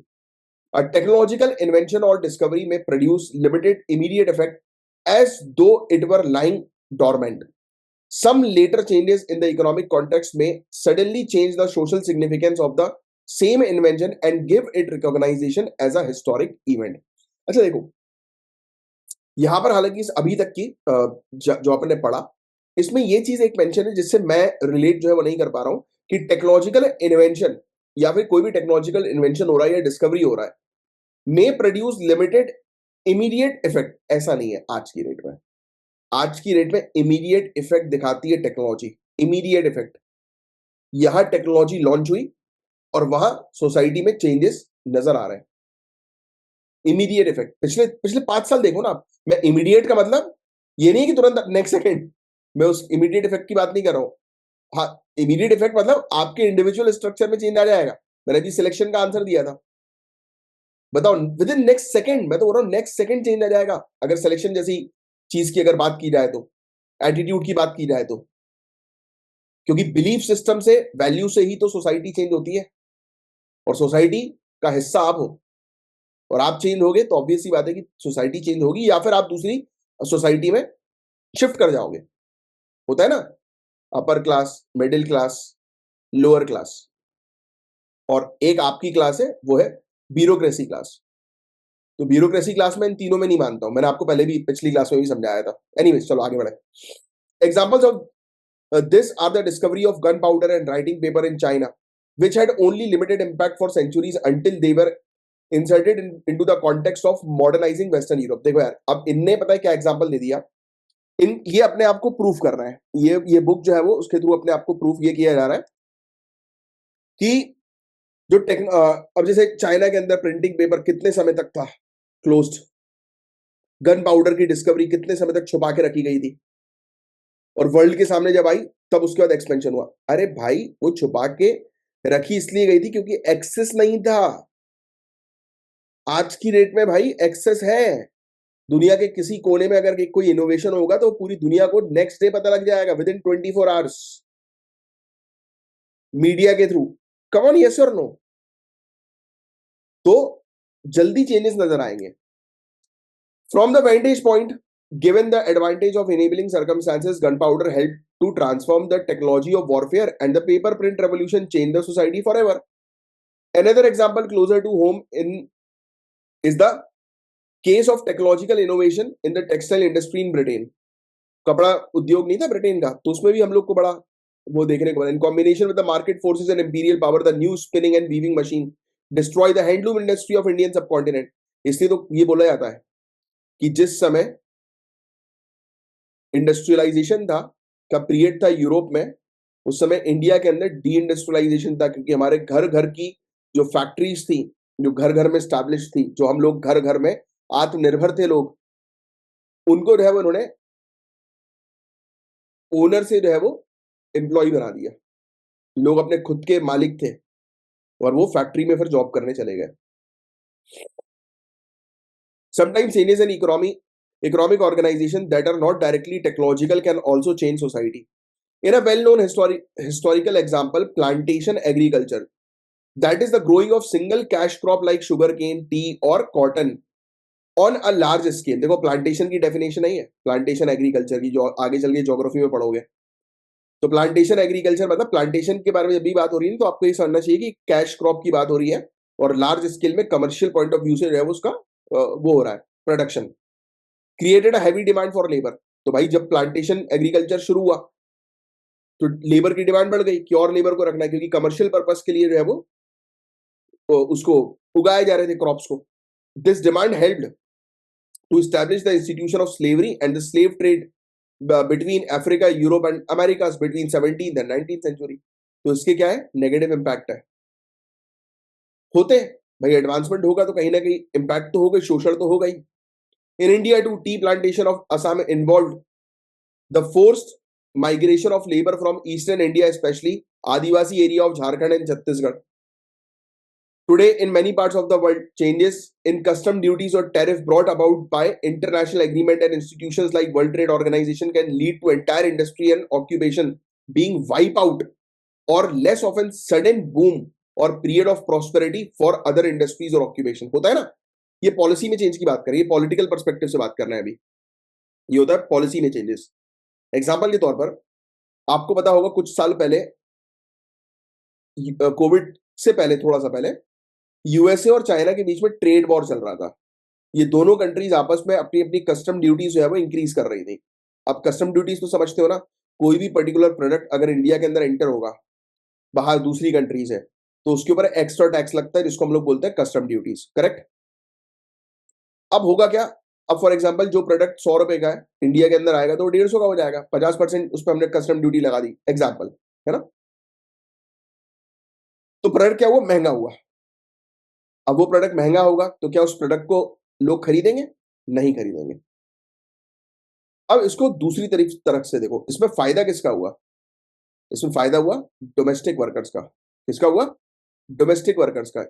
A technological invention or discovery may produce limited immediate effect as though it were lying dormant. Some later changes in the economic context may suddenly change the social significance of the same invention and give it recognition as a historic event. अच्छा देखो, यहां पर हालांकि इस अभी तक की जो अपन ने पढ़ा, इसमें ये चीज एक मेंशन है जिससे मैं रिलेट जो है वो नहीं कर पा रहा हूं कि टेक्नोलॉजिकल इन्वेंशन या फिर कोई भी टेक्नोलॉजिकल इन्वेंशन हो रहा है या डिस्कवरी हो रहा है, मे प्रोड्यूस लिमिटेड इमीडिएट इफेक्ट। ऐसा नहीं है आज की डेट में, आज की डेट में इमीडिएट इफेक्ट दिखाती है टेक्नोलॉजी, इमीडिएट इफेक्ट। यहां टेक्नोलॉजी लॉन्च हुई और वहां सोसाइटी में चेंजेस नजर आ रहे हैं, इमीडिएट इफेक्ट। पिछले पिछले 5 साल देखो ना आप, मैं इमीडिएट का मतलब ये नहीं कि तुरंत नेक्स्ट सेकंड, मैं उस इमीडिएट इफेक्ट की बात नहीं कर रहा हूं। हाँ, इमीडिएट इफेक्ट मतलब आपके इंडिविजुअल स्ट्रक्चर में चेंज आ जाएगा। मैंने अभी सिलेक्शन का आंसर दिया था, बताओ विद इन नेक्स्ट सेकंड, मैं तो बोल रहा हूं नेक्स्ट सेकंड चेंज आ जाएगा अगर सिलेक्शन जैसी चीज की अगर बात की जाए तो, एटीट्यूड की बात की जाए तो। क्योंकि बिलीफ सिस्टम से, वैल्यू से ही तो सोसाइटी चेंज होती है, और सोसाइटी का हिस्सा आप हो, और आप चेंज होगे तो ऑब्वियस सी बात है कि सोसाइटी चेंज होगी, या फिर आप दूसरी सोसाइटी में शिफ्ट कर जाओगे। होता है ना, upper class, middle class, lower class, और एक आपकी क्लास है वो है ब्यूरोक्रेसी क्लास। तो ब्यूरोक्रेसी क्लास में इन तीनों में नहीं मानता हूं, मैंने आपको पहले भी पिछली क्लास में भी समझाया था। एनीवेज चलो आगे बढ़े। Examples of this are the discovery of gunpowder and writing paper in China, which had only limited impact for centuries until they were inserted into the context of modernizing Western Europe। देखो यार, अब इनने पता है क्या example दे दिया, ये अपने आप को प्रूफ कर रहा है, ये बुक जो है वो उसके थ्रू अपने आप को प्रूफ ये किया जा रहा है कि जो अब जैसे चाइना के अंदर प्रिंटिंग पेपर कितने समय तक था क्लोज्ड, गन पाउडर की डिस्कवरी कितने समय तक छुपा के रखी गई थी, और वर्ल्ड के सामने जब आई तब उसके बाद एक्सपेंशन हुआ। अरे भाई, वो छुपा के रखी इसलिए गई थी क्योंकि एक्सेस नहीं था। आज की डेट में भाई एक्सेस है, दुनिया के किसी कोने में अगर कोई इनोवेशन होगा तो पूरी दुनिया को नेक्स्ट डे पता लग जाएगा, विद इन 24 आवर्स, मीडिया के थ्रू, कम ऑन, यस और नो? तो जल्दी चेंजेस नजर आएंगे. From the वेंटेज point, given the advantage of enabling circumstances, gunpowder helped to transform the technology of warfare, and the paper print revolution changed the society forever. Another example closer to home in is the case of technological innovation in the textile industry in Britain. कपड़ा उद्योग नहीं था Britain का, तो उसमें भी हम लोग को बड़ा वो देखने को मिला. In combination with the market forces and imperial power, the new spinning and weaving machine destroy the handloom industry of Indian subcontinent. इसलिए तो ये बोला जाता है कि जिस समय इंडस्ट्रियलाइजेशन था का पीरियड था यूरोप में, उस समय इंडिया के अंदर डी इंडस्ट्रियलाइजेशन था, क्योंकि हमारे घर घर की जो फैक्ट्रीज थी, जो घर घर में स्टैब्लिश थी, जो हम लोग घर घर में आत्मनिर्भर थे लोग, उनको जो है वो उन्होंने ओनर से जो है वो एम्प्लॉय बना दिया. लोग अपने खुद के मालिक थे और वो फैक्ट्री में फिर जॉब करने चले गए. Sometimes changes in economic organization that are not directly technological can also change society. In a well-known historical example, plantation agriculture, that is the growing of single cash crop like sugarcane, tea or cotton on a large scale. देखो plantation की definition नहीं है plantation agriculture की, जो आगे चल के geography में पढ़ोगे. तो प्लांटेशन एग्रीकल्चर मतलब प्लांटेशन के बारे में जब भी बात हो रही है तो आपको ये समझना चाहिए कि कैश क्रॉप की बात हो रही है और लार्ज स्केल में कमर्शियल पॉइंट ऑफ व्यू से जो है उसका वो हो रहा है production. Created a heavy demand for labour. तो भाई जब प्लांटेशन एग्रीकल्चर शुरू हुआ तो लेबर की डिमांड बढ़ गई कि और लेबर को रखना है, क्योंकि कमर्शियल पर्पस के लिए जो है वो उसको उगाए जा रहे थे क्रॉप्स को. This demand helped to establish the institution of slavery and the slave trade between Africa, Europe and Americas between 17th and 19th century. तो इसके क्या है नेगेटिव इम्पैक्ट है. होते भाई एडवांसमेंट होगा तो कहीं ना कहीं इम्पैक्ट तो होगा, शोषण तो होगा ही. In India too, tea plantation of Assam involved the forced migration of labor from eastern India, especially Adivasi area of Jharkhand and Chhattisgarh. Today, in many parts of the world, changes in custom duties or tariff brought about by international agreement and institutions like World Trade Organization can lead to entire industry and occupation being wiped out, or less often sudden boom or period of prosperity for other industries or occupation. होता है ना, ये policy में change की बात कर रही है, पॉलिटिकल पर्सपेक्टिव से बात करना है अभी. ये होता है पॉलिसी में चेंजेस. एग्जाम्पल के तौर पर आपको पता होगा कुछ साल पहले, कोविड से पहले, थोड़ा सा पहले, यूएसए और चाइना के बीच में ट्रेड वॉर चल रहा था. ये दोनों कंट्रीज आपस में अपनी अपनी कस्टम ड्यूटीज जो है वो इंक्रीज कर रही थी. अब कस्टम ड्यूटीज तो समझते हो ना, कोई भी पर्टिकुलर प्रोडक्ट अगर इंडिया के अंदर एंटर होगा, बाहर दूसरी कंट्रीज है, तो उसके ऊपर एक्स्ट्रा टैक्स लगता है जिसको हम लोग बोलते हैं कस्टम ड्यूटीज. करेक्ट. अब होगा क्या, अब फॉर एग्जांपल जो प्रोडक्ट 100 रुपए का है इंडिया के अंदर आएगा तो 150 का हो जाएगा. 50% उस पर हमने कस्टम ड्यूटी लगा दी, एग्जांपल है ना. तो प्रोडक्ट क्या हुआ, महंगा हुआ. अब वो प्रोडक्ट महंगा होगा तो क्या उस प्रोडक्ट को लोग खरीदेंगे? नहीं खरीदेंगे. अब इसको दूसरी तरफ से देखो, इसमें फायदा किसका हुआ? इसमें फायदा हुआ डोमेस्टिक वर्कर्स का. किसका हुआ? डोमेस्टिक वर्कर्स का,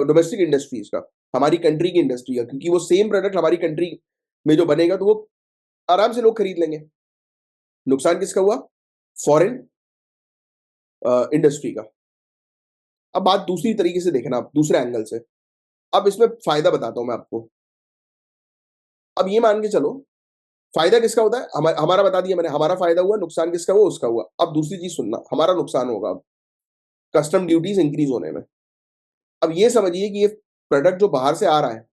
डोमेस्टिक इंडस्ट्रीज का, हमारी कंट्री की इंडस्ट्री का, क्योंकि वो सेम प्रोडक्ट हमारी कंट्री में जो बनेगा तो वो आराम से लोग खरीद लेंगे. नुकसान किसका हुआ? फॉरेन इंडस्ट्री का. अब बात दूसरी तरीके से देखना, दूसरे एंगल से. अब इसमें फायदा बताता हूं मैं आपको. अब ये मान के चलो, फायदा किसका होता है? हमारा बता दिया मैंने, हमारा फायदा हुआ. नुकसान किसका हुआ? उसका हुआ. अब दूसरी चीज सुनना, हमारा नुकसान होगा अब कस्टम ड्यूटीज इंक्रीज होने में. अब ये समझिए कि ये प्रोडक्ट जो बाहर से आ रहा है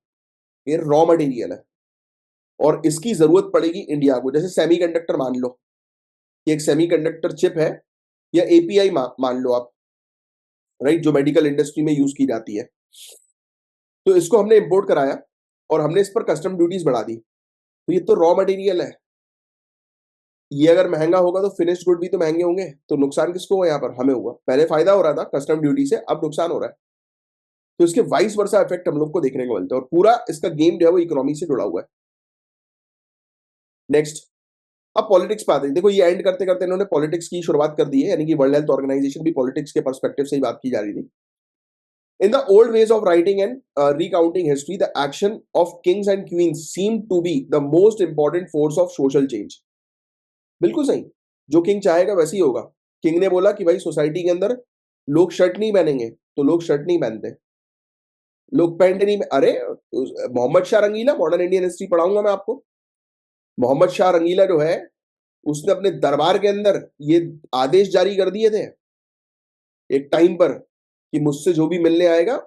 ये रॉ मटेरियल है और इसकी जरूरत पड़ेगी इंडिया को. जैसे सेमीकंडक्टर मान लो कि एक सेमीकंडक्टर चिप है, या एपीआई मान लो आप, राइट, जो मेडिकल इंडस्ट्री में यूज की जाती है. तो इसको हमने इंपोर्ट कराया और हमने इस पर कस्टम ड्यूटीज बढ़ा दी. तो ये तो रॉ मटेरियल है, ये अगर महंगा होगा तो फिनिश्ड गुड भी तो महंगे होंगे. तो नुकसान किसको हुआ? यहाँ पर हमें हुआ. पहले फायदा हो रहा था कस्टम ड्यूटी से, अब नुकसान हो रहा है. तो इसके वाइस वर्सा इफेक्ट हम लोग को देखने को मिलता है और पूरा इसका गेम जो है वो इकोनॉमी से जुड़ा हुआ है. नेक्स्ट, अब पॉलिटिक्स पे आते हैं. देखो ये एंड करते करते इन्होंने पॉलिटिक्स की शुरुआत कर दी है, यानी कि वर्ल्ड हेल्थ ऑर्गेनाइजेशन भी पॉलिटिक्स के पर्सपेक्टिव से ही बात की जा रही थी. In the old ways of writing and recounting history, the action of kings and queens seemed to be the most important force of social change. बिल्कुल सही, जो किंग चाहेगा वैसे ही होगा. किंग ने बोला कि भाई सोसाइटी के अंदर लोग शर्ट नहीं पहनेंगे तो लोग शर्ट नहीं पहनते, लोग पैंट नहीं। अरे मोहम्मद शाह रंगीला, मॉडर्न इंडियन हिस्ट्री पढ़ाऊंगा मैं आपको। मोहम्मद शाह रंगीला जो है, उसने अपने दरबार के अंदर ये आदेश जारी कर दिए थे एक टाइम पर कि मुझसे जो भी मिलने आएगा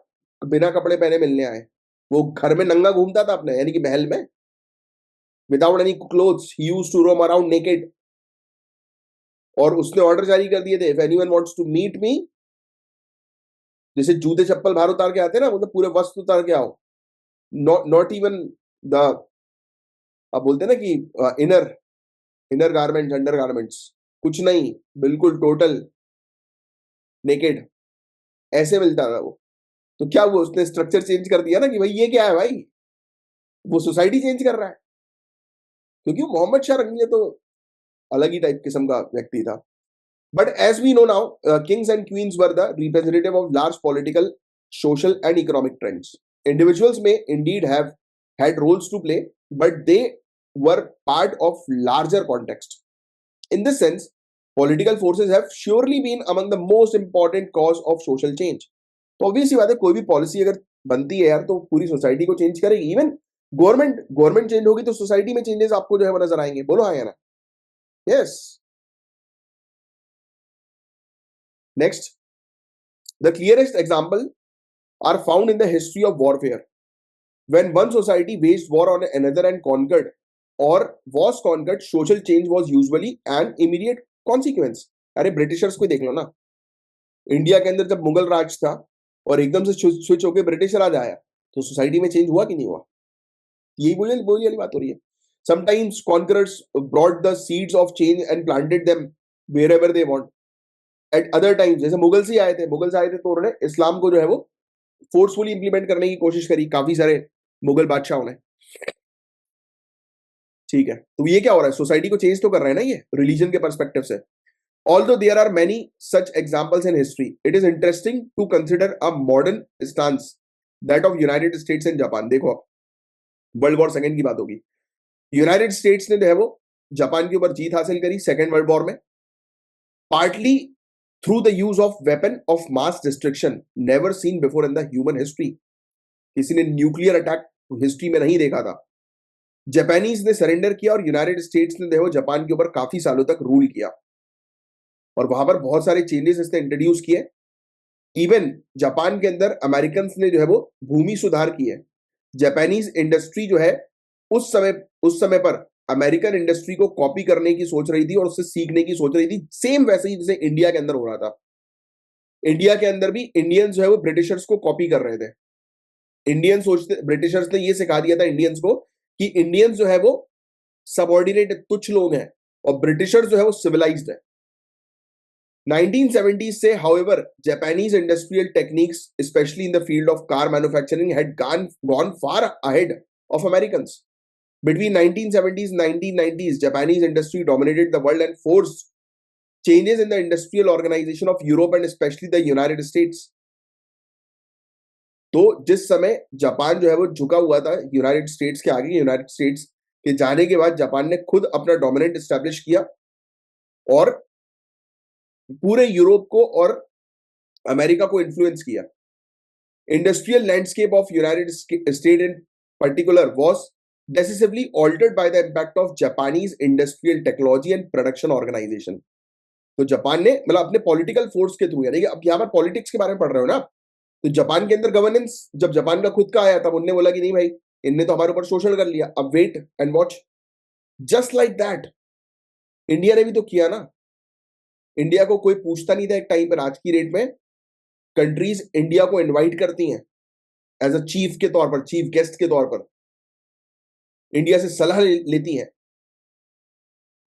बिना कपड़े पहने मिलने आए। वो घर में नंगा घूमता था अपने, यानी कि महल में, without any clothes, he used to roam around naked. और उसने ऑर्डर जारी कर दिए थे, if anyone wants to meet me, जैसे जूते चप्पल बाहर उतार के आते हैं ना, मतलब पूरे वस्त्र उतार के आओ, नॉट इवन द, आप बोलते हैं ना कि inner inner garments, under garments, कुछ नहीं, बिल्कुल टोटल नेकेड, ऐसे मिलता था वो। तो क्या वो उसने स्ट्रक्चर चेंज कर दिया ना कि भाई ये क्या है भाई, वो सोसाइटी चेंज कर रहा है, क्योंकि मोहम्मद शाह रंगीला तो अलग ही टाइप किस्म का व्यक्ति था। But as we know now, kings and queens were the representative of large political, social and economic trends. Individuals में indeed have had roles to play, but they were part of larger context. In this sense, political forces have surely been among the most important cause of social change. तो obvious सी बात है, कोई भी policy अगर बनती है यार तो पूरी सोसाइटी को चेंज करेगी। इवन गवर्नमेंट चेंज होगी तो सोसाइटी में चेंजेस आपको जो है वो नजर आएंगे। बोलो हाँ या ना? Yes. Next, the clearest example are found in the history of warfare. When one society waged war on another and conquered or was conquered, social change was usually an immediate consequence. अरे Britishers को देख लो ना, India के अंदर जब मुगल राज था और एकदम से स्विच होकर ब्रिटिश राज आया तो सोसाइटी में चेंज हुआ कि नहीं हुआ? यही बोली बोली वाली बात हो रही है। Sometimes conquerors brought the seeds of change and planted them wherever they want. At other times, जैसे मुगल्स ही आए थे, मुगल्स आए थे तो उन्होंने इस्लाम को जो है वो फोर्सफुली इंप्लीमेंट करने की कोशिश करी, काफी सारे मुगल बादशाहों ने। ठीक है, तो ये क्या हो रहा है, सोसाइटी को चेंज तो कर रहे हैं ना ये रिलीजन के पर्सपेक्टिव से। Although there are many such examples in history, it is interesting to consider a modern stance, that of United States and Japan. देखो अब वर्ल्ड वॉर सेकेंड की बात होगी। यूनाइटेड स्टेट्स ने जो है वो जापान के ऊपर जीत हासिल करी सेकेंड वर्ल्ड वॉर में, partly through the use of weapon of mass destruction never seen before in the human history. किसी ने न्यूक्लियर अटैक हिस्ट्री में नहीं देखा था। जापानीज ने सरेंडर किया और यूनाइटेड स्टेट्स ने देखो जापान के ऊपर काफी सालों तक रूल किया और वहां पर बहुत सारे चेंजेस इसने इंट्रोड्यूस किए। इवन जापान के अंदर अमेरिकन ने जो है वो भूमि सुधार किए। जापानीज इंडस्ट्री जो है उस समय पर अमेरिकन इंडस्ट्री को कॉपी करने की सोच रही थी और उससे सीखने की सोच रही थी, सेम वैसे ही जैसे इंडिया के अंदर हो रहा था। इंडिया के अंदर भी इंडियंस जो है वो ब्रिटिशर्स को कॉपी कर रहे थे। इंडियन सोचते, ब्रिटिशर्स ने ये सिखा दिया था इंडियंस को कि इंडियंस जो है वो सबऑर्डिनेट, तुच्छ लोग हैं, और ब्रिटिशर्स जो है वो सिविलाइज्ड है। 1970s से, however, Japanese industrial techniques, especially in the field of car manufacturing, had gone far ahead of Americans. Between 1970s and 1990s, Japanese industry dominated the world and forced changes in the industrial organization of Europe and especially the United States. तो जिस समय Japan जो है वो झुका हुआ था United states के आगे, यूनाइटेड स्टेट्स के जाने के बाद जापान ने खुद अपना डोमिनेंट एस्टेब्लिश किया और पूरे यूरोप को और अमेरिका को इन्फ्लुएंस किया। Industrial landscape of United state in particular was decisively altered by the impact of Japanese industrial technology and production organization. तो जापान ने मतलब अपने पॉलिटिकल फोर्स के थ्रू, यानी कि अब यहाँ पर पॉलिटिक्स के बारे में पढ़ रहे हो ना, तो जापान के अंदर गवर्नेंस जब जापान का खुद का आया तब उनने बोला कि नहीं भाई, इनने तो हमारे ऊपर शोषण कर लिया, अब wait and watch. Just like that India ने भी तो किया ना। इंडिया को कोई पूछता नहीं था एक टाइम पर, आज की डेट में कंट्रीज इंडिया को इनवाइट करती हैं एज अ चीफ के तौर पर, चीफ गेस्ट के तौर पर, इंडिया से सलाह लेती हैं।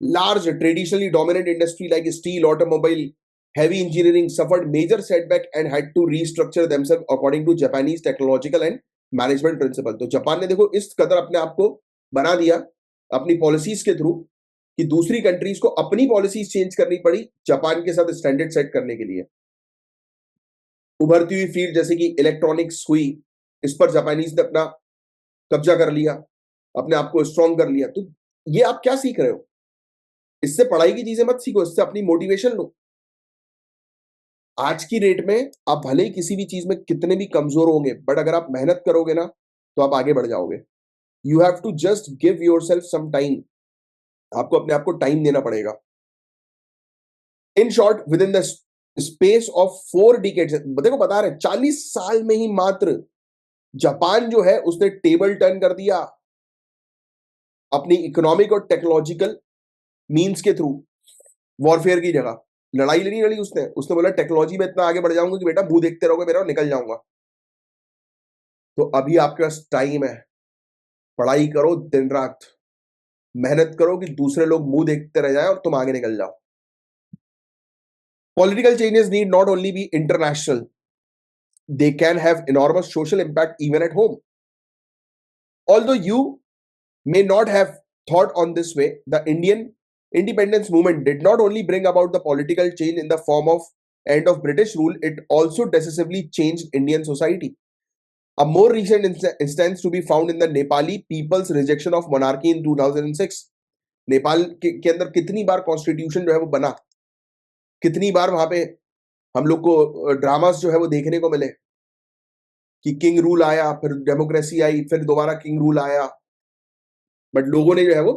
Large, traditionally dominant industry like steel, automobile, heavy engineering suffered major setback and had to restructure themselves according to Japanese technological and management principle. तो जापान ने देखो इस कदर अपने आप को बना दिया अपनी पॉलिसीज के थ्रू कि दूसरी कंट्रीज को अपनी पॉलिसीज चेंज करनी पड़ी जापान के साथ स्टैंडर्ड सेट करने के लिए। उभरती हुई फील्ड जैसे कि इलेक्ट्रॉनिक्स हुई, इस पर जापानीज ने अपना कब्जा कर लिया, अपने आप को स्ट्रॉन्ग कर लिया। तो ये आप क्या सीख रहे हो? इससे पढ़ाई की चीजें मत सीखो, इससे अपनी मोटिवेशन लो। आज की डेट में आप भले ही किसी भी चीज में कितने भी कमजोर होंगे, बट अगर आप मेहनत करोगे ना तो आप आगे बढ़ जाओगे. You have to just give yourself some time. आपको अपने आप को टाइम देना पड़ेगा. In short, within the space of 4 decades, देखो बता रहे 40 साल में ही मात्र जापान जो है उसने टेबल टर्न कर दिया अपनी इकोनॉमिक और टेक्नोलॉजिकल मीन्स के थ्रू. वॉरफेयर की जगह लड़ाई नहीं लड़ी उसने. उसने बोला टेक्नोलॉजी में इतना आगे बढ़ जाऊंगा कि बेटा मुंह देखते रहोगे मेरा और निकल जाऊंगा. तो अभी आपके पास टाइम है. पढ़ाई करो दिन रात, मेहनत करो कि दूसरे लोग मुंह देखते रह जाए और तुम आगे निकल जाओ. Political changes need not only be international, they can have enormous social impact even at home. Although you may not have thought on this way, the Indian independence movement did not only bring about the political change in the form of end of British rule, it also decisively changed Indian society. A more recent instance to be found in the Nepali people's rejection of monarchy in 2006. Nepal के अंदर कितनी बार constitution जो है वो बना, कितनी बार वहां पे हम लोग को ड्रामास जो है वो देखने को मिले कि किंग रूल आया, फिर डेमोक्रेसी आई, फिर दोबारा किंग रूल आया, बट लोगों ने जो है वो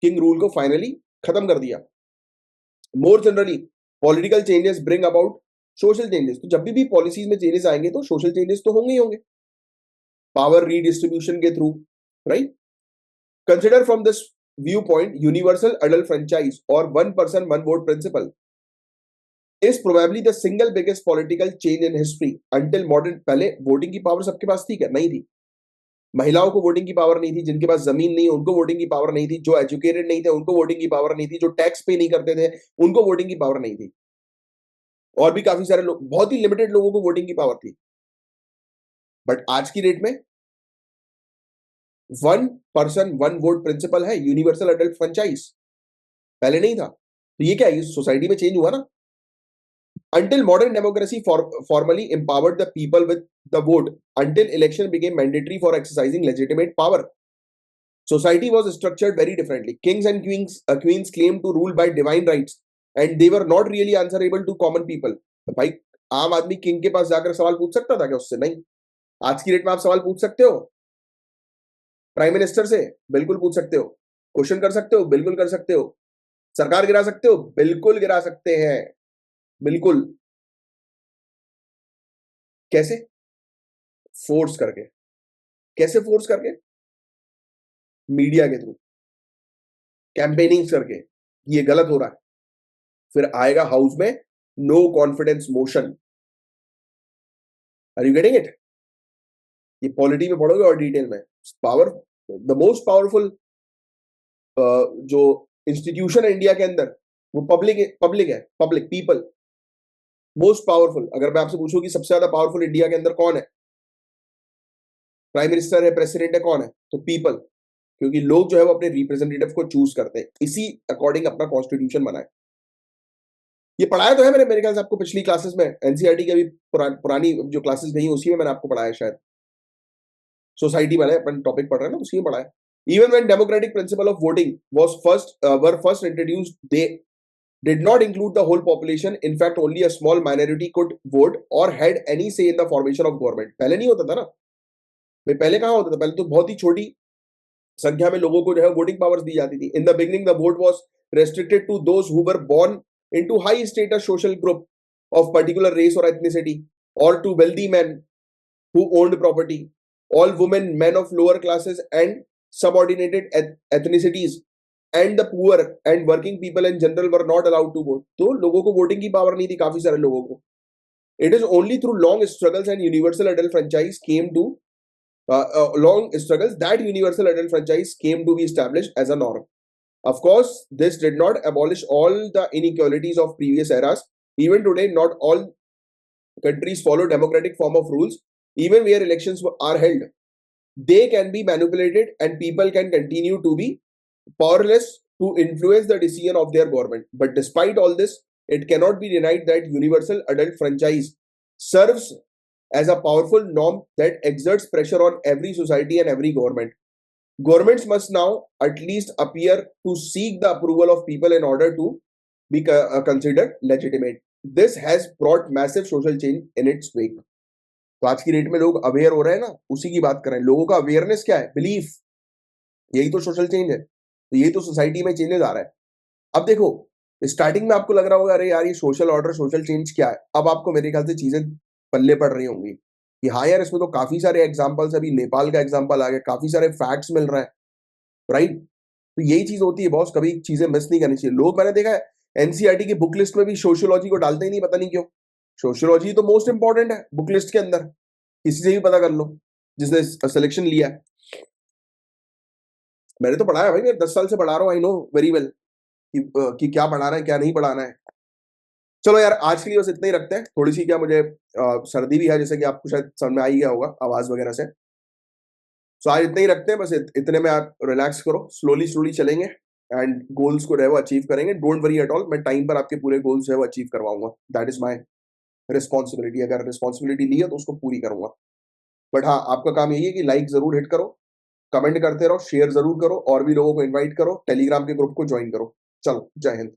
किंग रूल को फाइनली खत्म कर दिया. More generally political changes bring about social changes. तो जब भी पॉलिसीज में चेंजेस आएंगे तो सोशल चेंजेस तो होंगे ही होंगे, पावर रीडिस्ट्रीब्यूशन के through, right. Consider from this viewpoint universal adult franchise और one person one vote principle is probably the single biggest political change in history until modern. पहले voting की power सबके पास थी क्या? नहीं थी. महिलाओं को वोटिंग की पावर नहीं थी, जिनके पास जमीन नहीं उनको वोटिंग की पावर नहीं थी, जो एजुकेटेड नहीं थे उनको वोटिंग की पावर नहीं थी, जो टैक्स पे नहीं करते थे उनको वोटिंग की पावर नहीं थी, और भी काफी सारे लोग, बहुत ही लिमिटेड लोगों को वोटिंग की पावर थी. बट आज की डेट में one person one vote principle है, यूनिवर्सल अडल्ट फ्रेंचाइज. पहले नहीं था. तो ये क्या है? सोसाइटी में चेंज हुआ ना. Until modern democracy formally empowered the people with the vote, until election became mandatory for exercising legitimate power, society was structured very differently. Kings and queens claimed to rule by divine rights, and they were not really answerable to common people. भाई आम आदमी king के पास जाकर सवाल पूछ सकता था क्या उससे? नहीं. आज की डेट में आप सवाल पूछ सकते हो प्राइम मिनिस्टर से, बिल्कुल पूछ सकते हो. क्वेश्चन कर सकते हो, बिल्कुल कर सकते हो. सरकार गिरा सकते हो, बिल्कुल गिरा सकते हैं, बिल्कुल. कैसे? फोर्स करके. कैसे फोर्स करके? मीडिया के थ्रू, कैंपेनिंग करके, ये गलत हो रहा है. फिर आएगा हाउस में no confidence motion. Are you getting it? ये पॉलिटी में पढ़ोगे और डिटेल में. पावर, द मोस्ट पावरफुल जो इंस्टीट्यूशन है इंडिया के अंदर वो पब्लिक है. Public people most powerful. अगर मैं आपसे पूछूं कि सबसे ज्यादा पावरफुल इंडिया के अंदर कौन है, प्राइम मिनिस्टर है, प्रेसिडेंट है, कौन है? तो पीपल. क्योंकि लोग जो है वो अपने रिप्रेजेंटेटिव को चूज करते हैं, इसी अकॉर्डिंग अपना कॉन्स्टिट्यूशन बनाए. ये पढ़ाया तो है मैंने, मेरे ख्याल से आपको पिछली क्लासेस में, एनसीईआरटी की अभी पुरानी जो क्लासेस गई उसी में मैंने आपको पढ़ाया शायद. सोसाइटी वाले अपन टॉपिक पढ़ रहे हैं ना, उसी में पढ़ाया. Even when democratic principle of voting was first introduced, they did not include the whole population. In fact, only a small minority could vote or had any say in the formation of government. पहले नहीं होता था ना भाई. पहले कहाँ होता था? पहले तो बहुत ही छोटी संख्या में लोगों को जो है वोटिंग पावर्स दी जाती थी. In the beginning, the vote was restricted to those who were born into high status social group of particular race or ethnicity, or to wealthy men who owned property. All women, men of lower classes and subordinated ethnicities and the poor and working people in general were not allowed to vote. तो लोगों को voting की power नहीं थी, काफी सारे लोगों को. It is only through long struggles and universal adult franchise came to that universal adult franchise came to be established as a norm. Of course, this did not abolish all the inequalities of previous eras. Even today, not all countries follow democratic form of rules, even where elections are held. They can be manipulated and people can continue to be powerless to influence the decision of their government. But despite all this, it cannot be denied that universal adult franchise serves as a powerful norm that exerts pressure on every society and every government. Governments must now at least appear to seek the approval of people in order to be considered legitimate. This has brought massive social change in its wake. तो आज की date में लोग aware हो रहे हैं ना, उसी की बात कर रहे हैं। लोगों का अवेयरनेस क्या है? बिलीफ। यही तो सोशल चेंज है, तो यही तो सोसाइटी में चेंजेस आ रहा है। अब देखो, स्टार्टिंग में आपको लग रहा होगा अरे यार ये सोशल ऑर्डर सोशल चेंज क्या है। अब आपको मेरे ख्याल से चीजें पल्ले पड़ रही होंगी कि हाँ यार इसमें तो काफी सारे एग्जांपल्स, अभी नेपाल का एग्जांपल आ गया, काफी सारे फैक्ट्स मिल रहे हैं, राइट। तो यही चीज होती है बॉस, कभी चीजें मिस नहीं करनी चाहिए। लोग, मैंने देखा है एनसीईआरटी की बुक लिस्ट में भी सोशियोलॉजी को डालते ही नहीं, पता नहीं क्यों। सोशियोलॉजी तो मोस्ट इंपॉर्टेंट है बुक लिस्ट के अंदर, किसी से भी पता कर लो जिसने सिलेक्शन लिया है। मैंने तो पढ़ा है भाई, मैं 10 साल से पढ़ा रहा हूँ, आई नो वेरी वेल कि क्या पढ़ाना है क्या नहीं पढ़ाना है। चलो यार आज के लिए बस इतना ही रखते हैं। थोड़ी सी क्या मुझे सर्दी भी है, जैसे कि आपको शायद समझ में आ ही गया होगा आवाज वगैरह से। सो आज इतना ही रखते हैं, बस इतने में आप रिलैक्स करो, स्लोली स्लोली चलेंगे एंड गोल्स को रहे वो अचीव करेंगे। डोंट वरी एट ऑल, मैं टाइम पर आपके पूरे गोल्स है वो अचीव करवाऊंगा। That is my responsibility. अगर रिस्पॉन्सिबिलिटी ली है तो उसको पूरी करूंगा। बट हाँ, आपका काम यही है कि लाइक जरूर हिट करो, कमेंट करते रहो, शेयर जरूर करो, और भी लोगों को इन्वाइट करो, टेलीग्राम के ग्रुप को ज्वाइन करो। चलो, जय हिंद।